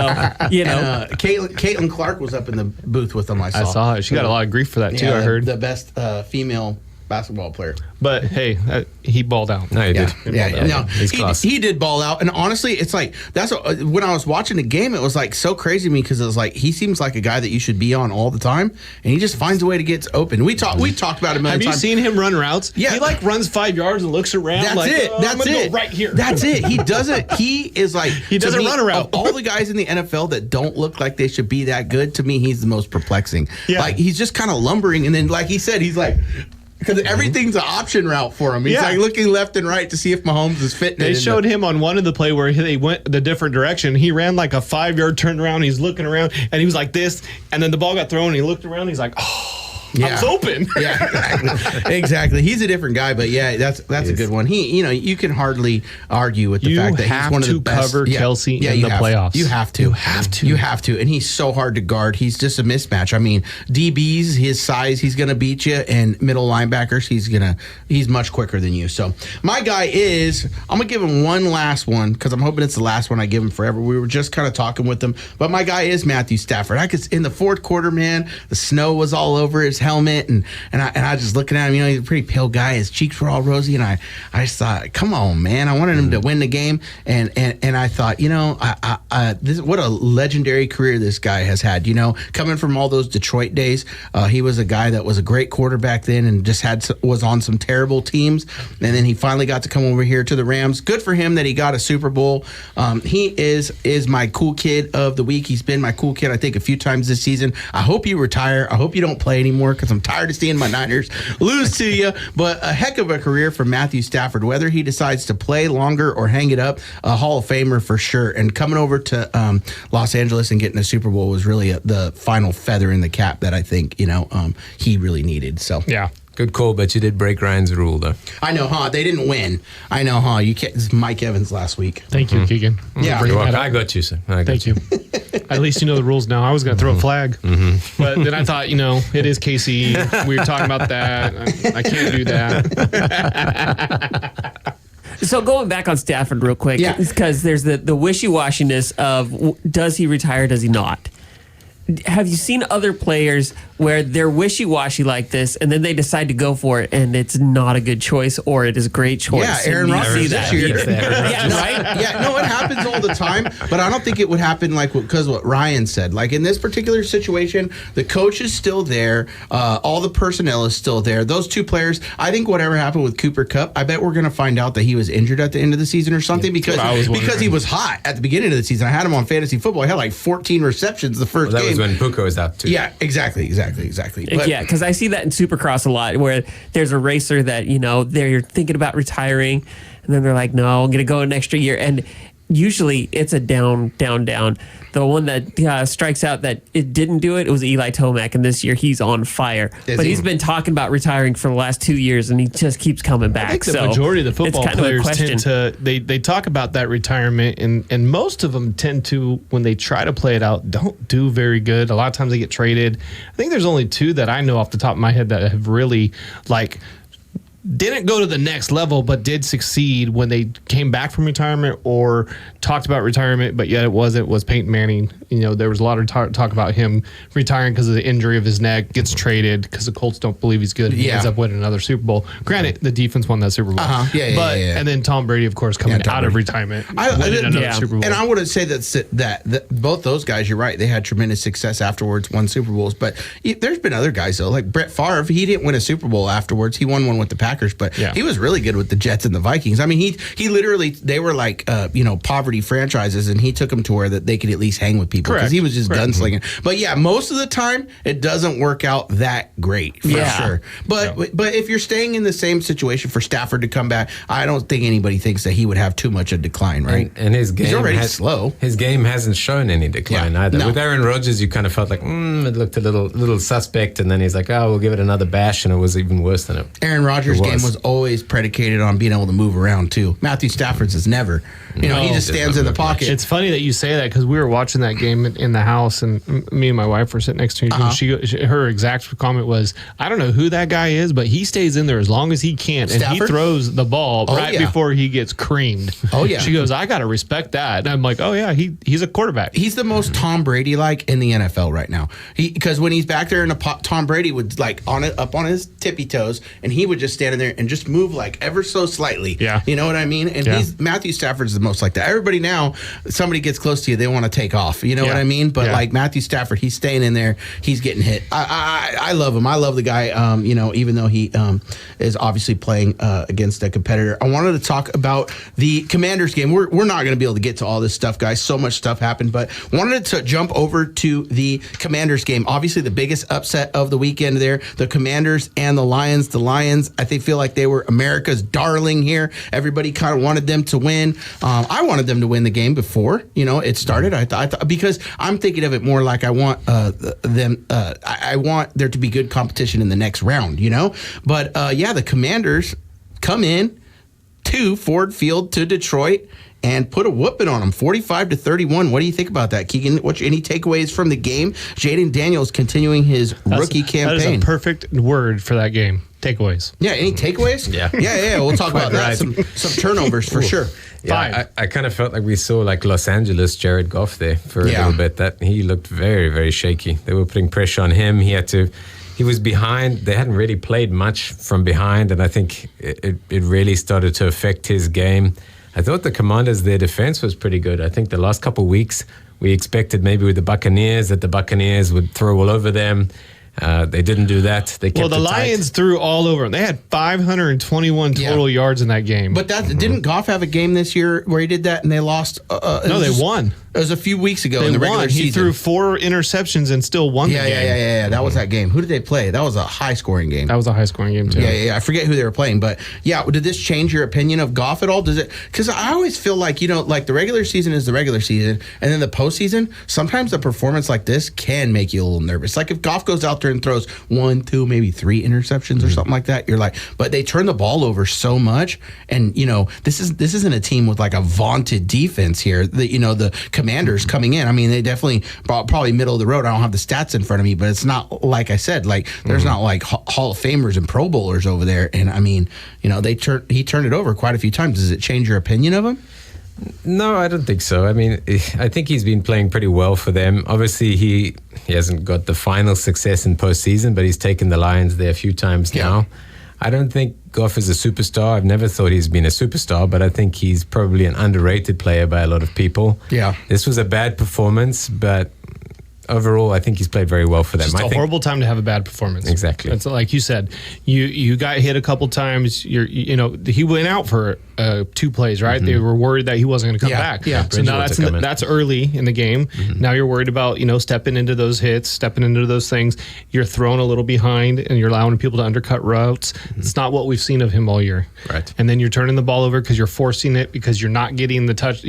Caitlin Clark was up in the booth with them. I saw it. She got a lot of grief for that too. I heard the best female basketball player. But hey, he balled out. No, he did. No, He's class. he did ball out, and honestly, it's like when I was watching the game, it was like so crazy to me because it was like he seems like a guy that you should be on all the time, and he just finds a way to get open. We talked about him. Have you seen him run routes? Yeah, he runs 5 yards and looks around. That's like, it. I'm That's gonna it. go right here. That's it. He doesn't. He is like he doesn't to me, run around. Of all the guys in the NFL that don't look like they should be that good, to me, he's the most perplexing. Yeah. Like he's just kind of lumbering, and then like he said, he's like. Because everything's an option route for him. He's like looking left and right to see if Mahomes is fitting. They showed him on one of the play where they went the different direction. He ran like a 5-yard turnaround. He's looking around and he was like this. And then the ball got thrown and he looked around. And he's like, I was open. Yeah, exactly. He's a different guy, but yeah, that's a good one. He, you can hardly argue with the fact that he's one of the best. Cover Kelce in the playoffs. You have to. You have to. And he's so hard to guard. He's just a mismatch. I mean, DBs, his size, he's going to beat you, and middle linebackers, he's much quicker than you. So my guy is, I'm going to give him one last one because I'm hoping it's the last one I give him forever. We were just kind of talking with him, but my guy is Matthew Stafford. In the fourth quarter, man, the snow was all over his helmet, and I just looking at him, he's a pretty pale guy. His cheeks were all rosy, and I just thought, come on, man, I wanted him to win the game, and I thought, what a legendary career this guy has had. Coming from all those Detroit days, he was a guy that was a great quarterback then, and just was on some terrible teams, and then he finally got to come over here to the Rams. Good for him that he got a Super Bowl. He is my cool kid of the week. He's been my cool kid, I think, a few times this season. I hope you retire. I hope you don't play anymore, anymore because I'm tired of seeing my Niners lose to you. But a heck of a career for Matthew Stafford. Whether he decides to play longer or hang it up, a Hall of Famer for sure. And coming over to Los Angeles and getting a Super Bowl was really the final feather in the cap that I think he really needed. So yeah. Good call, but you did break Ryan's rule, though. I know, huh? They didn't win. I know, huh? You can't. It's Mike Evans last week. Thank you, Keegan. Yeah. I got you, sir. Thank you. At least you know the rules now. I was going to throw a flag, but then I thought, it is KC. We were talking about that. I can't do that. So going back on Stafford real quick, because there's the wishy-washiness of does he retire, does he not? Have you seen other players where they're wishy-washy like this and then they decide to go for it and it's not a good choice or it is a great choice? Yeah, Aaron Rodgers this year. Yeah, right? Yeah, no, it happens all the time, but I don't think it would happen because what Ryan said. Like in this particular situation, the coach is still there. All the personnel is still there. Those two players, I think whatever happened with Cooper Kupp, I bet we're going to find out that he was injured at the end of the season or something because he was hot at the beginning of the season. I had him on fantasy football. I had like 14 receptions the first game. When Puka was out too. Yeah, exactly. But, yeah, because I see that in Supercross a lot, where there's a racer that they're thinking about retiring, and then they're like, "No, I'm going to go an extra year." And usually it's a down. The one that strikes out that it didn't do it was Eli Tomac, and this year he's on fire. He's been talking about retiring for the last 2 years, and he just keeps coming back. I think the majority of the football players tend to they talk about that retirement, and most of them tend to, when they try to play it out, don't do very good. A lot of times they get traded. I think there's only two that I know off the top of my head that have really didn't go to the next level, but did succeed when they came back from retirement or talked about retirement, but yet was Peyton Manning. There was a lot of talk about him retiring because of the injury of his neck, gets traded because the Colts don't believe he's good, and he ends up winning another Super Bowl. Granted, the defense won that Super Bowl. And then Tom Brady, of course, coming out of retirement, winning another Super Bowl. And I wouldn't say that both those guys, you're right, they had tremendous success afterwards, won Super Bowls, but there's been other guys, though, like Brett Favre. He didn't win a Super Bowl afterwards. He won one with the Packers, but he was really good with the Jets and the Vikings. I mean, he literally, they were like poverty franchises, and he took them to where that they could at least hang with people because he was just gunslinging. But yeah, most of the time it doesn't work out that great for sure. But if you're staying in the same situation for Stafford to come back, I don't think anybody thinks that he would have too much a decline, right? And his game he's already slow. His game hasn't shown any decline either. No. With Aaron Rodgers, you kind of felt like it looked a little suspect, and then he's like, we'll give it another bash, and it was even worse than it. Aaron Rodgers' game was always predicated on being able to move around too. Matthew Stafford's is never. He just stands in the pocket. It's funny that you say that because we were watching that game in the house, and me and my wife were sitting next to each other. Her exact comment was, "I don't know who that guy is, but he stays in there as long as he can, and he throws the ball before he gets creamed." Oh yeah. She goes, "I gotta respect that." And I'm like, "Oh yeah, he's a quarterback. He's the most Tom Brady like in the NFL right now. Because when he's back there in a Tom Brady would up on his tippy toes, and he would just stand in there and just move like ever so slightly. Yeah, you know what I mean. And Matthew Stafford's the most like that. Everybody now, somebody gets close to you, they want to take off. You know what I mean? But like Matthew Stafford, he's staying in there. He's getting hit. I love him. I love the guy. Even though he is obviously playing against a competitor. I wanted to talk about the Commanders game. We're not going to be able to get to all this stuff, guys. So much stuff happened, but wanted to jump over to the Commanders game. Obviously, the biggest upset of the weekend there. The Commanders and the Lions. The Lions, I feel like they were America's darling here. Everybody kind of wanted them to win. I wanted them to win the game before it started. I thought because I'm thinking of it more like I want I want there to be good competition in the next round. But the Commanders come in to Ford Field to Detroit and put a whooping on them, 45-31. What do you think about that, Keegan? Any takeaways from the game? Jayden Daniels continuing his rookie campaign. That is a perfect word for that game. Takeaways. Yeah, any takeaways? Yeah. We'll talk about that. Some turnovers for sure. Yeah, I kind of felt like we saw like Los Angeles Jared Goff there for a little bit. That he looked very, very shaky. They were putting pressure on him. He was behind. They hadn't really played much from behind, and I think it really started to affect his game. I thought the Commanders, their defense was pretty good. I think the last couple of weeks we expected maybe with the Buccaneers that the Buccaneers would throw all over them. They didn't do that. They kept the it Lions tight. threw all over them. They had 521 total yards in that game. But didn't Goff have a game this year where he did that and they lost? No, they won. It was a few weeks ago They in the regular won. season. He threw 4 interceptions and still won the game. Yeah. That was that game. Who did they play? That was a high-scoring game. That was a high-scoring game, too. Yeah. I forget who they were playing, but yeah, did this change your opinion of Goff at all? Does it? Because I always feel like, like the regular season is the regular season, and then the postseason, sometimes a performance like this can make you a little nervous. Like if Goff goes out there and throws 1, 2, maybe 3 interceptions or something like that, you're like, but they turn the ball over so much, and this isn't a team with like a vaunted defense here. The Commanders coming in. I mean, they definitely probably middle of the road. I don't have the stats in front of me, but it's not like I said, like there's not like Hall of Famers and Pro Bowlers over there. And I mean, he turned it over quite a few times. Does it change your opinion of him? No, I don't think so. I mean, I think he's been playing pretty well for them. Obviously, he hasn't got the final success in postseason, but he's taken the Lions there a few times now. I don't think Goff is a superstar. I've never thought he's been a superstar, but I think he's probably an underrated player by a lot of people. Yeah. This was a bad performance, but overall, I think he's played very well for them. It's just a horrible time to have a bad performance. Exactly. It's like you said, you got hit a couple times. He went out for 2 plays, right? They were worried that he wasn't going to come back. Yeah. So now that's early in the game. Now you're worried about stepping into those hits, stepping into those things. You're thrown a little behind, and you're allowing people to undercut routes. It's not what we've seen of him all year. Right. And then you're turning the ball over because you're forcing it because you're not getting the touch.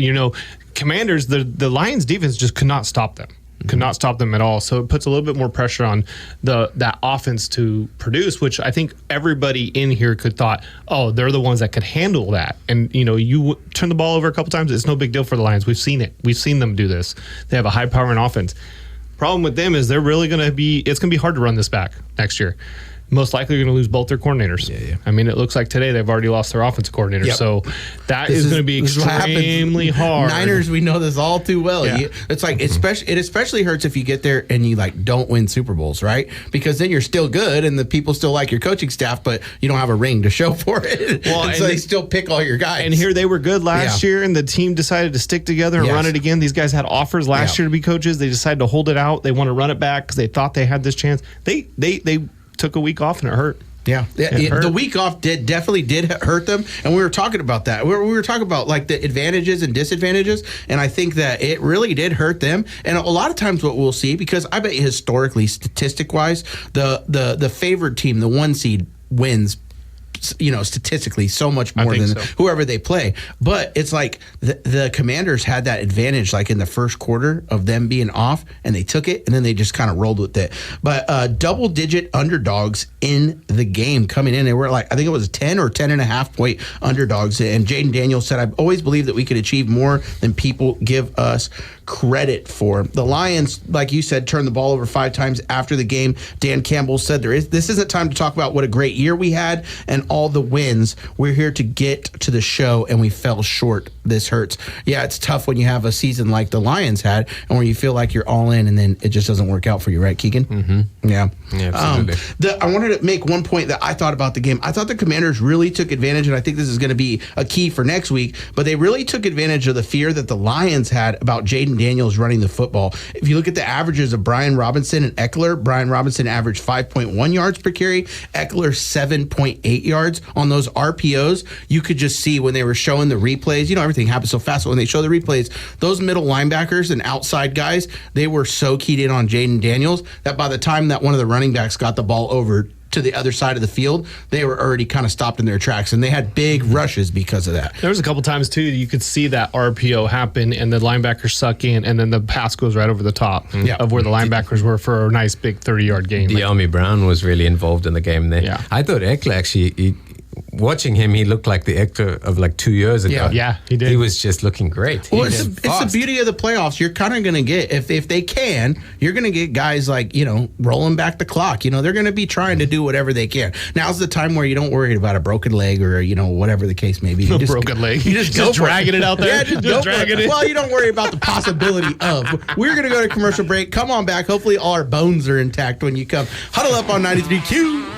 Commanders, the Lions defense just could not stop them. Could not stop them at all. So it puts a little bit more pressure on that offense to produce, which I think everybody in here could thought, oh, they're the ones that could handle that. And, you turn the ball over a couple times, it's no big deal for the Lions. We've seen it. We've seen them do this. They have a high-powering offense. Problem with them is it's going to be hard to run this back next year. Most likely going to lose both their coordinators. Yeah. I mean, it looks like today they've already lost their offensive coordinator. Yep. So that is going to be extremely hard. Niners, we know this all too well. Yeah. It's like it especially hurts if you get there and you like don't win Super Bowls, right? Because then you're still good and the people still like your coaching staff, but you don't have a ring to show for it. Well, and so they still pick all your guys. And here they were good last year, and the team decided to stick together and run it again. These guys had offers last year to be coaches. They decided to hold it out. They want to run it back because they thought they had this chance. They took a week off and it hurt. Yeah, the week off definitely did hurt them, and we were talking about that. We were talking about like the advantages and disadvantages, and I think that it really did hurt them. And a lot of times, what we'll see, because I bet historically, statistic-wise, the favored team, the 1 seed, wins. Statistically, so much more than whoever they play. But it's like the Commanders had that advantage, like in the first quarter of them being off, and they took it, and then they just kind of rolled with it. But double-digit underdogs in the game coming in. They were like, I think it was 10 or 10.5 point underdogs. And Jayden Daniels said, I've always believed that we could achieve more than people give us credit for. The Lions, like you said, turned the ball over 5 times after the game. Dan Campbell said, this isn't time to talk about what a great year we had and all the wins. We're here to get to the show, and we fell short. This hurts. Yeah, it's tough when you have a season like the Lions had, and where you feel like you're all in, and then it just doesn't work out for you, right, Keegan? Mm-hmm. Yeah, absolutely. I wanted to make one point that I thought about the game. I thought the Commanders really took advantage, and I think this is going to be a key for next week, but they really took advantage of the fear that the Lions had about Jayden Daniels running the football. If you look at the averages of Brian Robinson and Eckler, Brian Robinson averaged 5.1 yards per carry, Eckler 7.8 yards. On those RPOs, you could just see when they were showing the replays, everything happens so fast, but when they show the replays, those middle linebackers and outside guys, they were so keyed in on Jayden Daniels that by the time that one of the running backs got the ball over to the other side of the field, they were already kind of stopped in their tracks, and they had big rushes because of that. There was a couple times too you could see that RPO happen, and the linebackers suck in, and then the pass goes right over the top of where the linebackers were for a nice big 30-yard gain. De'Ami Brown was really involved in the game there. Yeah. I thought Eckler actually. Watching him, he looked like the Eckler of like 2 years ago. Yeah, he did. He was just looking great. Well, it's the beauty of the playoffs. You're kind of going to get, if they can, you're going to get guys like, rolling back the clock. They're going to be trying to do whatever they can. Now's the time where you don't worry about a broken leg or, whatever the case may be. You broken leg. You just dragging it out there. Yeah, just dragging it. Well, you don't worry about the possibility of. We're going to go to commercial break. Come on back. Hopefully all our bones are intact when you come. Huddle up on 93Q.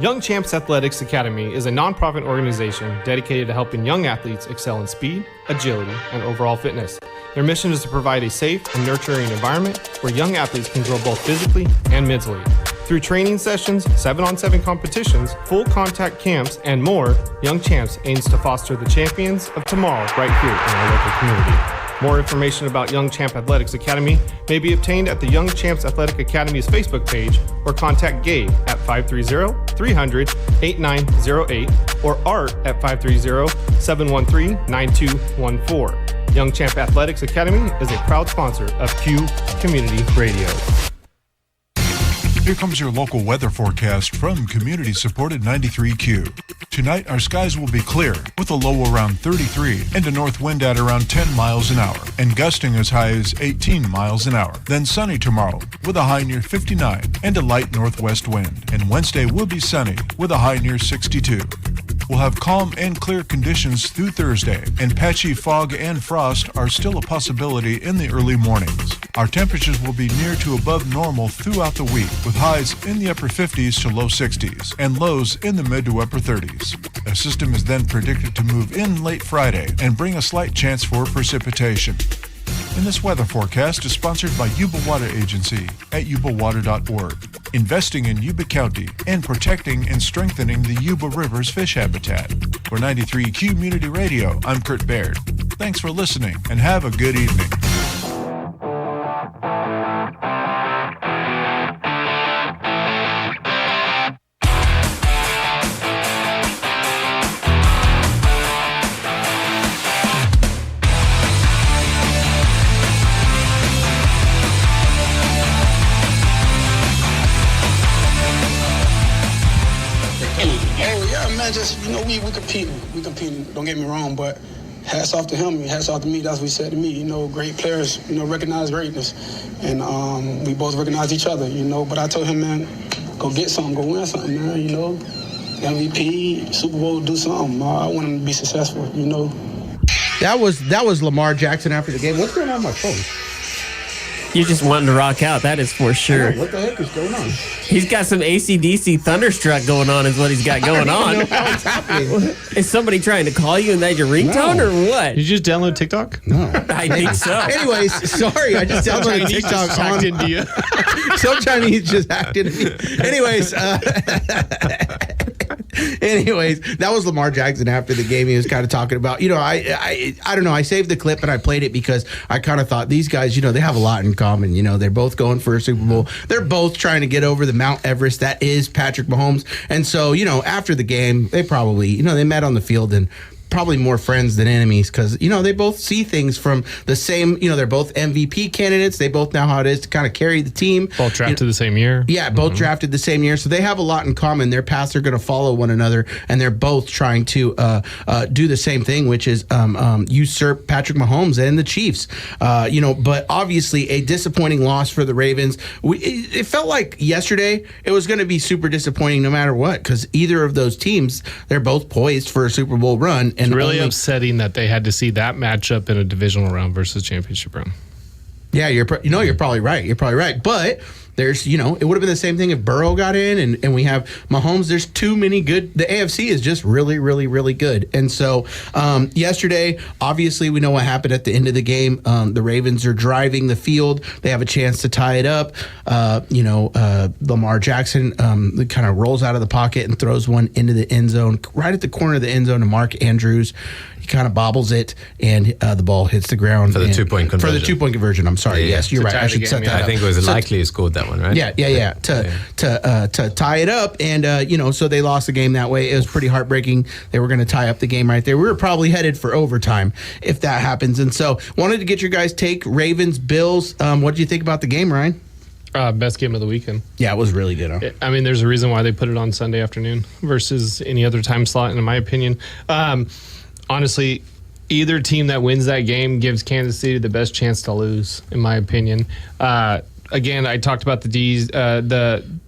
Young Champs Athletics Academy is a nonprofit organization dedicated to helping young athletes excel in speed, agility, and overall fitness. Their mission is to provide a safe and nurturing environment where young athletes can grow both physically and mentally. Through training sessions, 7-on-7 competitions, full contact camps, and more, Young Champs aims to foster the champions of tomorrow right here in our local community. More information about Young Champ Athletics Academy may be obtained at the Young Champs Athletic Academy's Facebook page or contact Gabe at 530-300-8908 or Art at 530-713-9214. Young Champ Athletics Academy is a proud sponsor of Q Community Radio. Here comes your local weather forecast from community-supported 93Q. Tonight, our skies will be clear with a low around 33 and a north wind at around 10 miles an hour and gusting as high as 18 miles an hour. Then sunny tomorrow with a high near 59 and a light northwest wind. And Wednesday will be sunny with a high near 62. We'll have calm and clear conditions through Thursday, and patchy fog and frost are still a possibility in the early mornings. Our temperatures will be near to above normal throughout the week, with highs in the upper 50s to low 60s and lows in the mid to upper 30s. A system is then predicted to move in late Friday and bring a slight chance for precipitation. And this weather forecast is sponsored by Yuba Water Agency at yubawater.org, investing in Yuba County and protecting and strengthening the Yuba River's fish habitat. For 93Q Community Radio, I'm Kurt Baird. Thanks for listening and have a good evening. We competing, don't get me wrong, but hats off to him, hats off to me. That's what he said to me. Great players, recognize greatness. And we both recognize each other, But I told him, man, go get something, go win something, man, MVP, Super Bowl, do something. I want him to be successful, That was Lamar Jackson after the game. What's going on with my phone? You're just wanting to rock out, that is for sure. What the heck is going on? He's got some AC/DC Thunderstruck going on is what he's got going on. Know how it's happening. Is somebody trying to call you and that's your ringtone or what? Did you just download TikTok? No. I think so. Anyways, sorry, I just downloaded TikTok hacked into you. Some Chinese just hacked into me. Anyways, that was Lamar Jackson after the game. He was kind of talking about, I don't know. I saved the clip and I played it because I kind of thought these guys, they have a lot in common. They're both going for a Super Bowl. They're both trying to get over the Mount Everest that is Patrick Mahomes. And so, after the game, they probably, they met on the field and probably more friends than enemies because, they both see things from the same, they're both MVP candidates. They both know how it is to kind of carry the team. Both drafted the same year. Yeah, both drafted the same year. So they have a lot in common. Their paths are going to follow one another, and they're both trying to do the same thing, which is usurp Patrick Mahomes and the Chiefs. But obviously a disappointing loss for the Ravens. It felt like yesterday it was going to be super disappointing no matter what because either of those teams, they're both poised for a Super Bowl run. It's really upsetting that they had to see that matchup in a divisional round versus championship round. Yeah, you're probably right. You're probably right. But there's, it would have been the same thing if Burrow got in and we have Mahomes. There's too many good. The AFC is just really, really, really good. And so yesterday, obviously, we know what happened at the end of the game. The Ravens are driving the field. They have a chance to tie it up. Lamar Jackson kind of rolls out of the pocket and throws one into the end zone, right at the corner of the end zone to Mark Andrews. He kind of bobbles it, and the ball hits the ground. For the 2-point conversion. For the 2-point conversion. I'm sorry. Yes, you're right. I should set that up. I think it was likely he scored that one, right? Yeah. To tie it up, and so they lost the game that way. It was pretty heartbreaking. They were going to tie up the game right there. We were probably headed for overtime if that happens. And so, wanted to get your guys' take. Ravens, Bills. What did you think about the game, Ryan? Best game of the weekend. Yeah, it was really good. Huh? I mean, there's a reason why they put it on Sunday afternoon versus any other time slot, in my opinion. Honestly, either team that wins that game gives Kansas City the best chance to lose, in my opinion. again, I talked about the D's,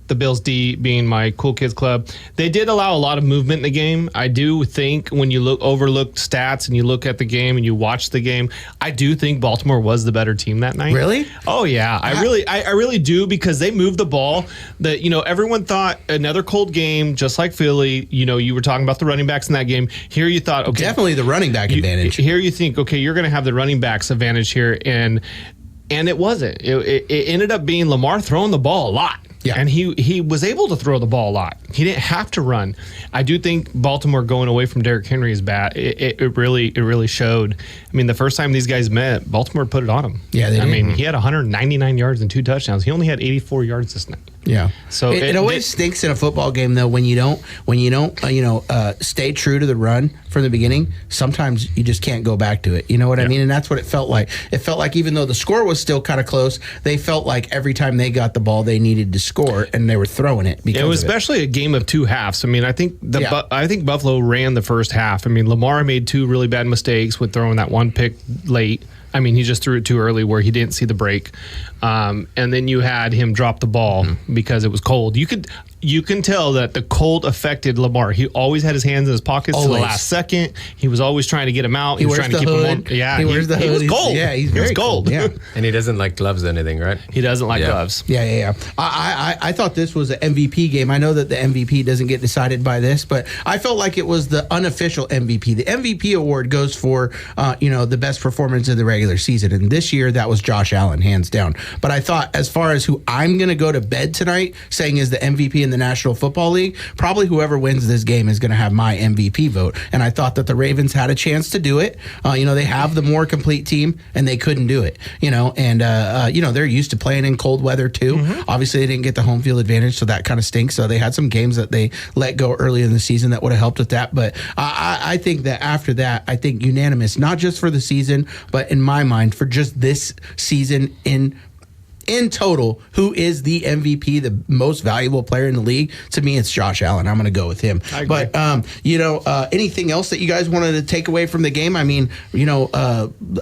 the Bills D being my cool kids club. They did allow a lot of movement in the game. I do think when you overlook stats and you look at the game and you watch the game, I do think Baltimore was the better team that night. Really? Oh yeah, I really do, because they moved the ball. That everyone thought another cold game, just like Philly. You were talking about the running backs in that game. Here you thought, okay, definitely the running back advantage. Here you think, okay, you're going to have the running backs advantage here, and it wasn't. It ended up being Lamar throwing the ball a lot. Yeah. And he was able to throw the ball a lot. He didn't have to run. I do think Baltimore going away from Derrick Henry is bad. It really showed. I mean, the first time these guys met, Baltimore put it on him. Yeah, they did. I mean, he had 199 yards and 2 touchdowns. He only had 84 yards this night. Yeah. So it always stinks in a football game, though, when you don't stay true to the run from the beginning. Sometimes you just can't go back to it. You know what I mean? And that's what it felt like. It felt like even though the score was still kind of close, they felt like every time they got the ball, they needed to score, and they were throwing it. Because it was especially a game of 2 halves. I mean, I think Buffalo ran the first half. I mean, Lamar made 2 really bad mistakes with throwing that one pick late. I mean, he just threw it too early where he didn't see the break. And then you had him drop the ball because it was cold. You can tell that the cold affected Lamar. He always had his hands in his pockets to the last second. He was always trying to get him out. He was trying to keep him warm. Yeah, he wears the hood. He was cold. Yeah, he's very cold. Yeah. And he doesn't like gloves or anything, right? He doesn't like gloves. Yeah. I thought this was an MVP game. I know that the MVP doesn't get decided by this, but I felt like it was the unofficial MVP. The MVP award goes for the best performance of the regular season, and this year that was Josh Allen, hands down. But I thought, as far as who I'm going to go to bed tonight saying is the MVP in the National Football League, probably whoever wins this game is going to have my MVP vote. And I thought that the Ravens had a chance to do it. They have the more complete team, and they couldn't do it. They're used to playing in cold weather too. Obviously, they didn't get the home field advantage, so that kind of stinks. So they had some games that they let go early in the season that would have helped with that. But I think that after that, I think unanimous, not just for the season, but in my mind, for just this season in total, who is the MVP, the most valuable player in the league? To me, it's Josh Allen. I'm going to go with him. But, anything else that you guys wanted to take away from the game? I mean,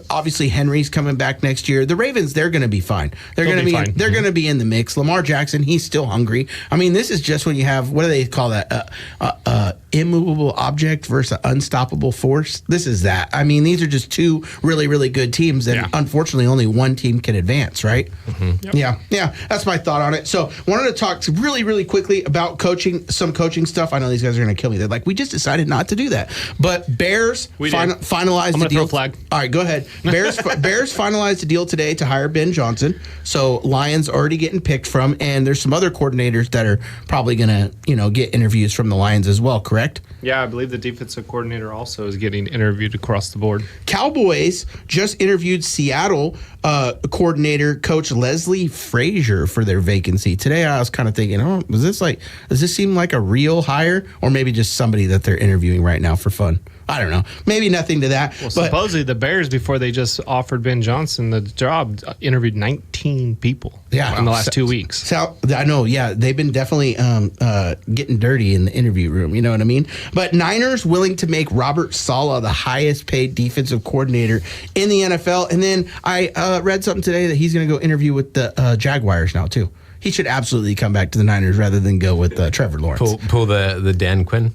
obviously Henry's coming back next year. The Ravens, they're going to be fine. They're going to be in the mix. Lamar Jackson, he's still hungry. I mean, this is just when you have, what do they call that? Immovable object versus unstoppable force. This is that. I mean, these are just 2 really, really good teams, and unfortunately only one team can advance, right? Yep. Yeah. That's my thought on it. So, wanted to talk really, really quickly about some coaching stuff. I know these guys are going to kill me. They're like, we just decided not to do that. But Bears finalized the deal. Throw a flag. All right, go ahead. Bears finalized a deal today to hire Ben Johnson. So, Lions already getting picked from, and there's some other coordinators that are probably going to, get interviews from the Lions as well, correct? Yeah, I believe the defensive coordinator also is getting interviewed across the board. Cowboys just interviewed Seattle coordinator Coach Leslie Frazier for their vacancy. Today I was kind of thinking, does this seem like a real hire, or maybe just somebody that they're interviewing right now for fun? I don't know. Maybe nothing to that. Well, supposedly the Bears, before they just offered Ben Johnson the job, interviewed 19 people in the last 2 weeks. So I know, they've been definitely getting dirty in the interview room. You know what I mean? But Niners willing to make Robert Saleh the highest paid defensive coordinator in the NFL. And then I read something today that he's going to go interview with the Jaguars now, too. He should absolutely come back to the Niners rather than go with Trevor Lawrence. Pull the Dan Quinn.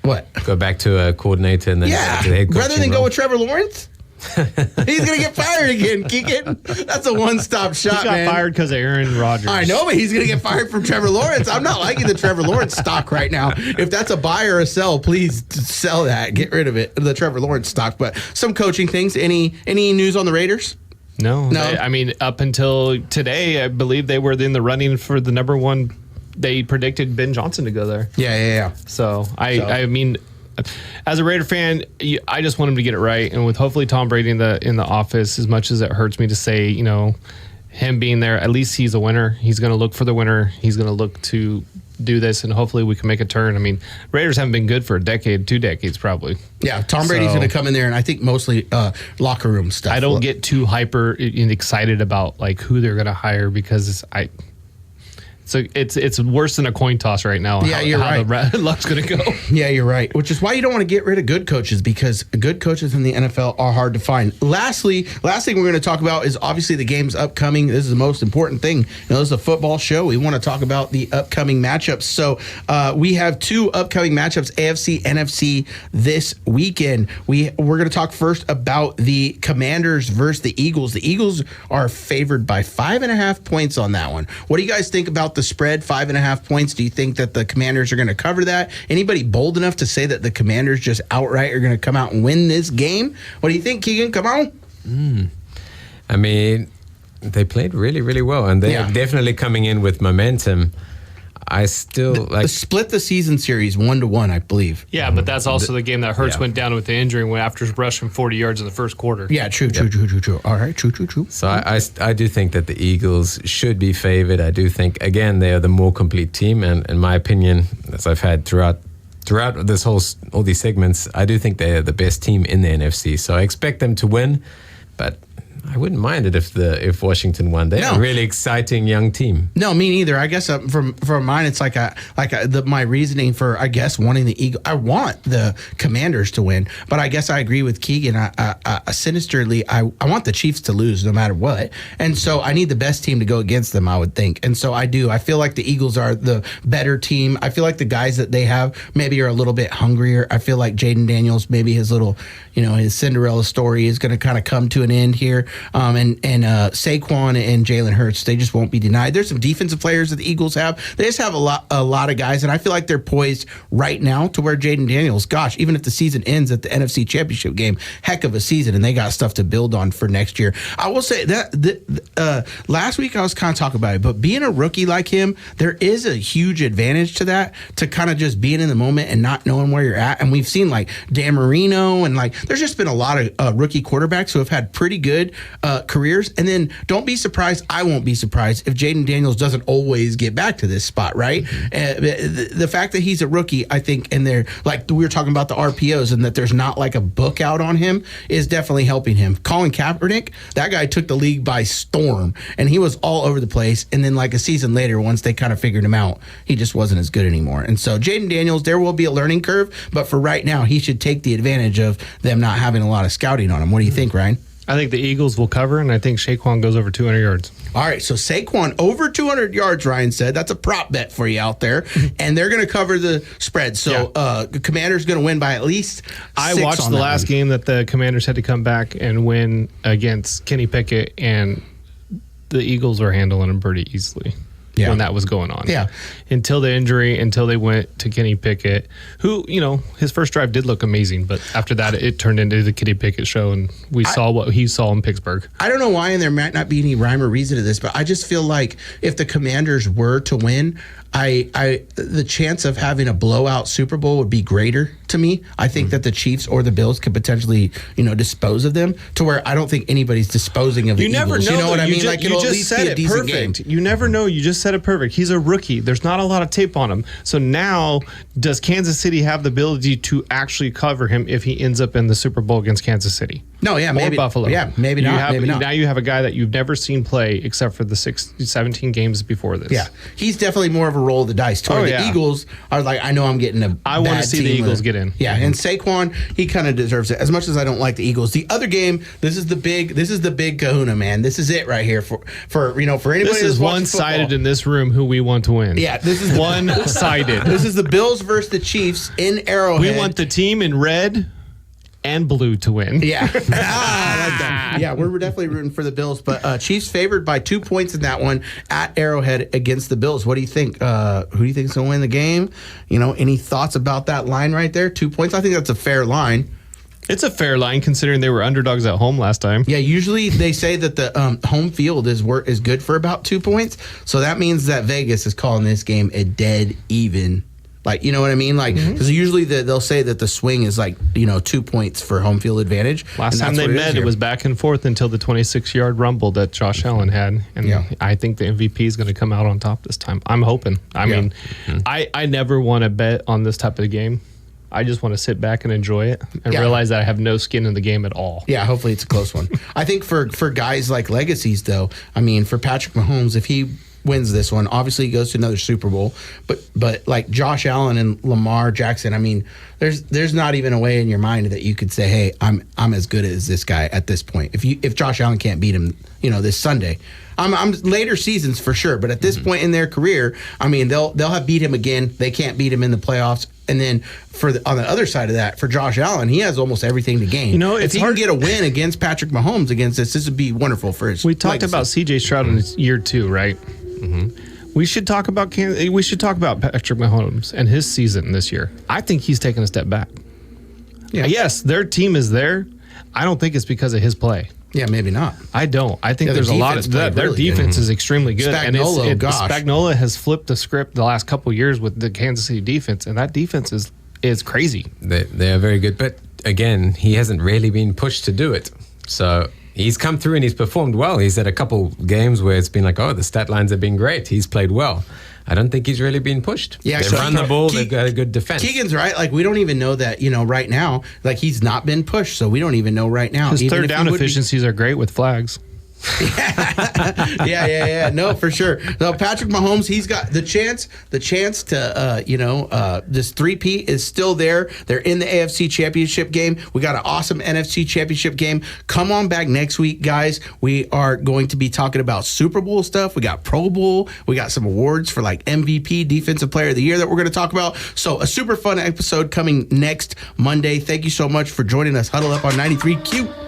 What? Go back to a coordinator and then to the head coach. Rather than go with Trevor Lawrence? He's going to get fired again, Keegan. That's a one-stop shop, man. He got fired because of Aaron Rodgers. I know, but he's going to get fired from Trevor Lawrence. I'm not liking the Trevor Lawrence stock right now. If that's a buy or a sell, please sell that. Get rid of it, the Trevor Lawrence stock. But some coaching things. Any news on the Raiders? No. Up until today, I believe they were in the running for the number 1. They predicted Ben Johnson to go there. Yeah. So, I mean, as a Raider fan, I just want him to get it right. And with hopefully Tom Brady in the office, as much as it hurts me to say, him being there, at least he's a winner. He's going to look for the winner. He's going to look to do this, and hopefully we can make a turn. I mean, Raiders haven't been good for a decade, 2 decades probably. Yeah, Tom Brady's going to come in there, and I think mostly locker room stuff. I don't get too hyper and excited about like who they're going to hire because So it's worse than a coin toss right now. Yeah, you're right. How the luck's going to go. Yeah, you're right. Which is why you don't want to get rid of good coaches, because good coaches in the NFL are hard to find. Last thing we're going to talk about is obviously the games upcoming. This is the most important thing. This is a football show. We want to talk about the upcoming matchups. So we have 2 upcoming matchups, AFC, NFC, this weekend. We're going to talk first about the Commanders versus the Eagles. The Eagles are favored by 5.5 points on that one. What do you guys think about the spread, 5.5 points? Do you think that the Commanders are going to cover that? Anybody bold enough to say that the Commanders just outright are going to come out and win this game? What do you think, Keegan? Come on. I mean, they played really, really well, and they are definitely coming in with momentum. I still split the season series 1-1, I believe. Yeah, but that's also the game that Hurts went down with the injury and went after rushing 40 yards in the first quarter. Yeah, true. All right, true. So I do think that the Eagles should be favored. I do think, again, they are the more complete team, and in my opinion, as I've had throughout this all these segments, I do think they are the best team in the NFC. So I expect them to win, but I wouldn't mind it if Washington won. They're a really exciting young team. No, me neither. I guess from mine, it's my reasoning for, I guess, wanting the Eagles. I want the Commanders to win, but I guess I agree with Keegan. Sinisterly, I want the Chiefs to lose no matter what, and so I need the best team to go against them, I would think, and so I do. I feel like the Eagles are the better team. I feel like the guys that they have maybe are a little bit hungrier. I feel like Jayden Daniels, maybe his little, his Cinderella story is going to kind of come to an end here. And Saquon and Jalen Hurts, they just won't be denied. There's some defensive players that the Eagles have. They just have a lot of guys, and I feel like they're poised right now to where Jayden Daniels, gosh, even if the season ends at the NFC Championship game, heck of a season, and they got stuff to build on for next year. I will say that last week I was kind of talking about it, but being a rookie like him, there is a huge advantage to that, to kind of just being in the moment and not knowing where you're at. And we've seen like Dan Marino, and there's just been a lot of rookie quarterbacks who have had pretty good careers. And then don't be surprised, I won't be surprised if Jayden Daniels doesn't always get back to this spot, right? The fact that he's a rookie, I think, and they're like we were talking about the RPOs, and that there's not like a book out on him is definitely helping him. Colin Kaepernick, that guy took the league by storm, and he was all over the place. And then like a season later, once they kind of figured him out, he just wasn't as good anymore. And so Jayden Daniels, there will be a learning curve, but for right now, he should take the advantage of them not having a lot of scouting on him. What do you think, Ryan? I think the Eagles will cover, and I think Saquon goes over 200 yards. All right, so Saquon over 200 yards, Ryan said. That's a prop bet for you out there, and they're going to cover the spread. So the Commanders going to win by at least 6. I watched the last game that the Commanders had to come back and win against Kenny Pickett, and the Eagles were handling him pretty easily. When that was going on. Yeah. Until the injury, until they went to Kenny Pickett, who, his first drive did look amazing, but after that, it turned into the Kenny Pickett show, and we saw what he saw in Pittsburgh. I don't know why, and there might not be any rhyme or reason to this, but I just feel like if the Commanders were to win, the chance of having a blowout Super Bowl would be greater to me. I think that the Chiefs or the Bills could potentially, dispose of them, to where I don't think anybody's disposing of the Eagles. Never know. You know what I mean? Like, it'll at least be a decent game. You never know. You just said it perfect. He's a rookie. There's not a lot of tape on him. So now, does Kansas City have the ability to actually cover him if he ends up in the Super Bowl against Kansas City? No, yeah, maybe Buffalo. Yeah, maybe not. Maybe not. Now you have a guy that you've never seen play except for the 17 games before this. Yeah, he's definitely more of a roll of the dice. The Eagles are like, I know I'm getting a I want to see the Eagles get in. Yeah, and Saquon, he kind of deserves it. As much as I don't like the Eagles, the other game, this is the big kahuna, man. This is it right here for anybody. This is one-sided in this room who we want to win. Yeah, this is one-sided. This is the Bills versus the Chiefs in Arrowhead. We want the team in red and blue to win. Yeah. I like that. Yeah, we're definitely rooting for the Bills, but Chiefs favored by 2 points in that one at Arrowhead against the Bills. What do you think? Who do you think is going to win the game? Any thoughts about that line right there? 2 points? I think that's a fair line. It's a fair line considering they were underdogs at home last time. Yeah, usually they say that the home field is good for about 2 points, so that means that Vegas is calling this game a dead even. Like, you know what I mean? Like, because usually they'll say that the swing is 2 points for home field advantage. Last time they met, it was back and forth until the 26-yard rumble that Josh Allen had. And I think the MVP is going to come out on top this time. I'm hoping. I mean, I never want to bet on this type of game. I just want to sit back and enjoy it and realize that I have no skin in the game at all. Yeah, hopefully it's a close one. I think for guys like legacies, though, I mean, for Patrick Mahomes, if he wins this one. Obviously, he goes to another Super Bowl. But like Josh Allen and Lamar Jackson, I mean, there's not even a way in your mind that you could say, hey, I'm as good as this guy at this point. If Josh Allen can't beat him, this Sunday. I'm later seasons for sure, but at this point in their career, I mean, they'll have beat him again. They can't beat him in the playoffs. And then on the other side of that, for Josh Allen, he has almost everything to gain. If he can get a win against Patrick Mahomes against this would be wonderful for his. We talked about C.J. Stroud in his year 2, right? Mm-hmm. We should talk about Patrick Mahomes and his season this year. I think he's taken a step back. Yeah. Yes, their team is there. I don't think it's because of his play. Yeah, maybe not. I don't. I think there's a lot of their defense is extremely good. Spagnuolo has flipped the script the last couple of years with the Kansas City defense, and that defense is crazy. They are very good, but again, he hasn't really been pushed to do it. So he's come through and he's performed well. He's had a couple games where it's been like, oh, the stat lines have been great. He's played well. I don't think he's really been pushed. Yeah, they've run the ball. They've got a good defense. Keegan's right. Like, we don't even know that, right now. Like, he's not been pushed, so we don't even know right now. His third down efficiencies are great with flags. Yeah. No, for sure. No, Patrick Mahomes, he's got the chance to, this three-peat is still there. They're in the AFC Championship game. We got an awesome NFC Championship game. Come on back next week, guys. We are going to be talking about Super Bowl stuff. We got Pro Bowl. We got some awards for like MVP, Defensive Player of the Year that we're going to talk about. So a super fun episode coming next Monday. Thank you so much for joining us. Huddle Up on 93Q.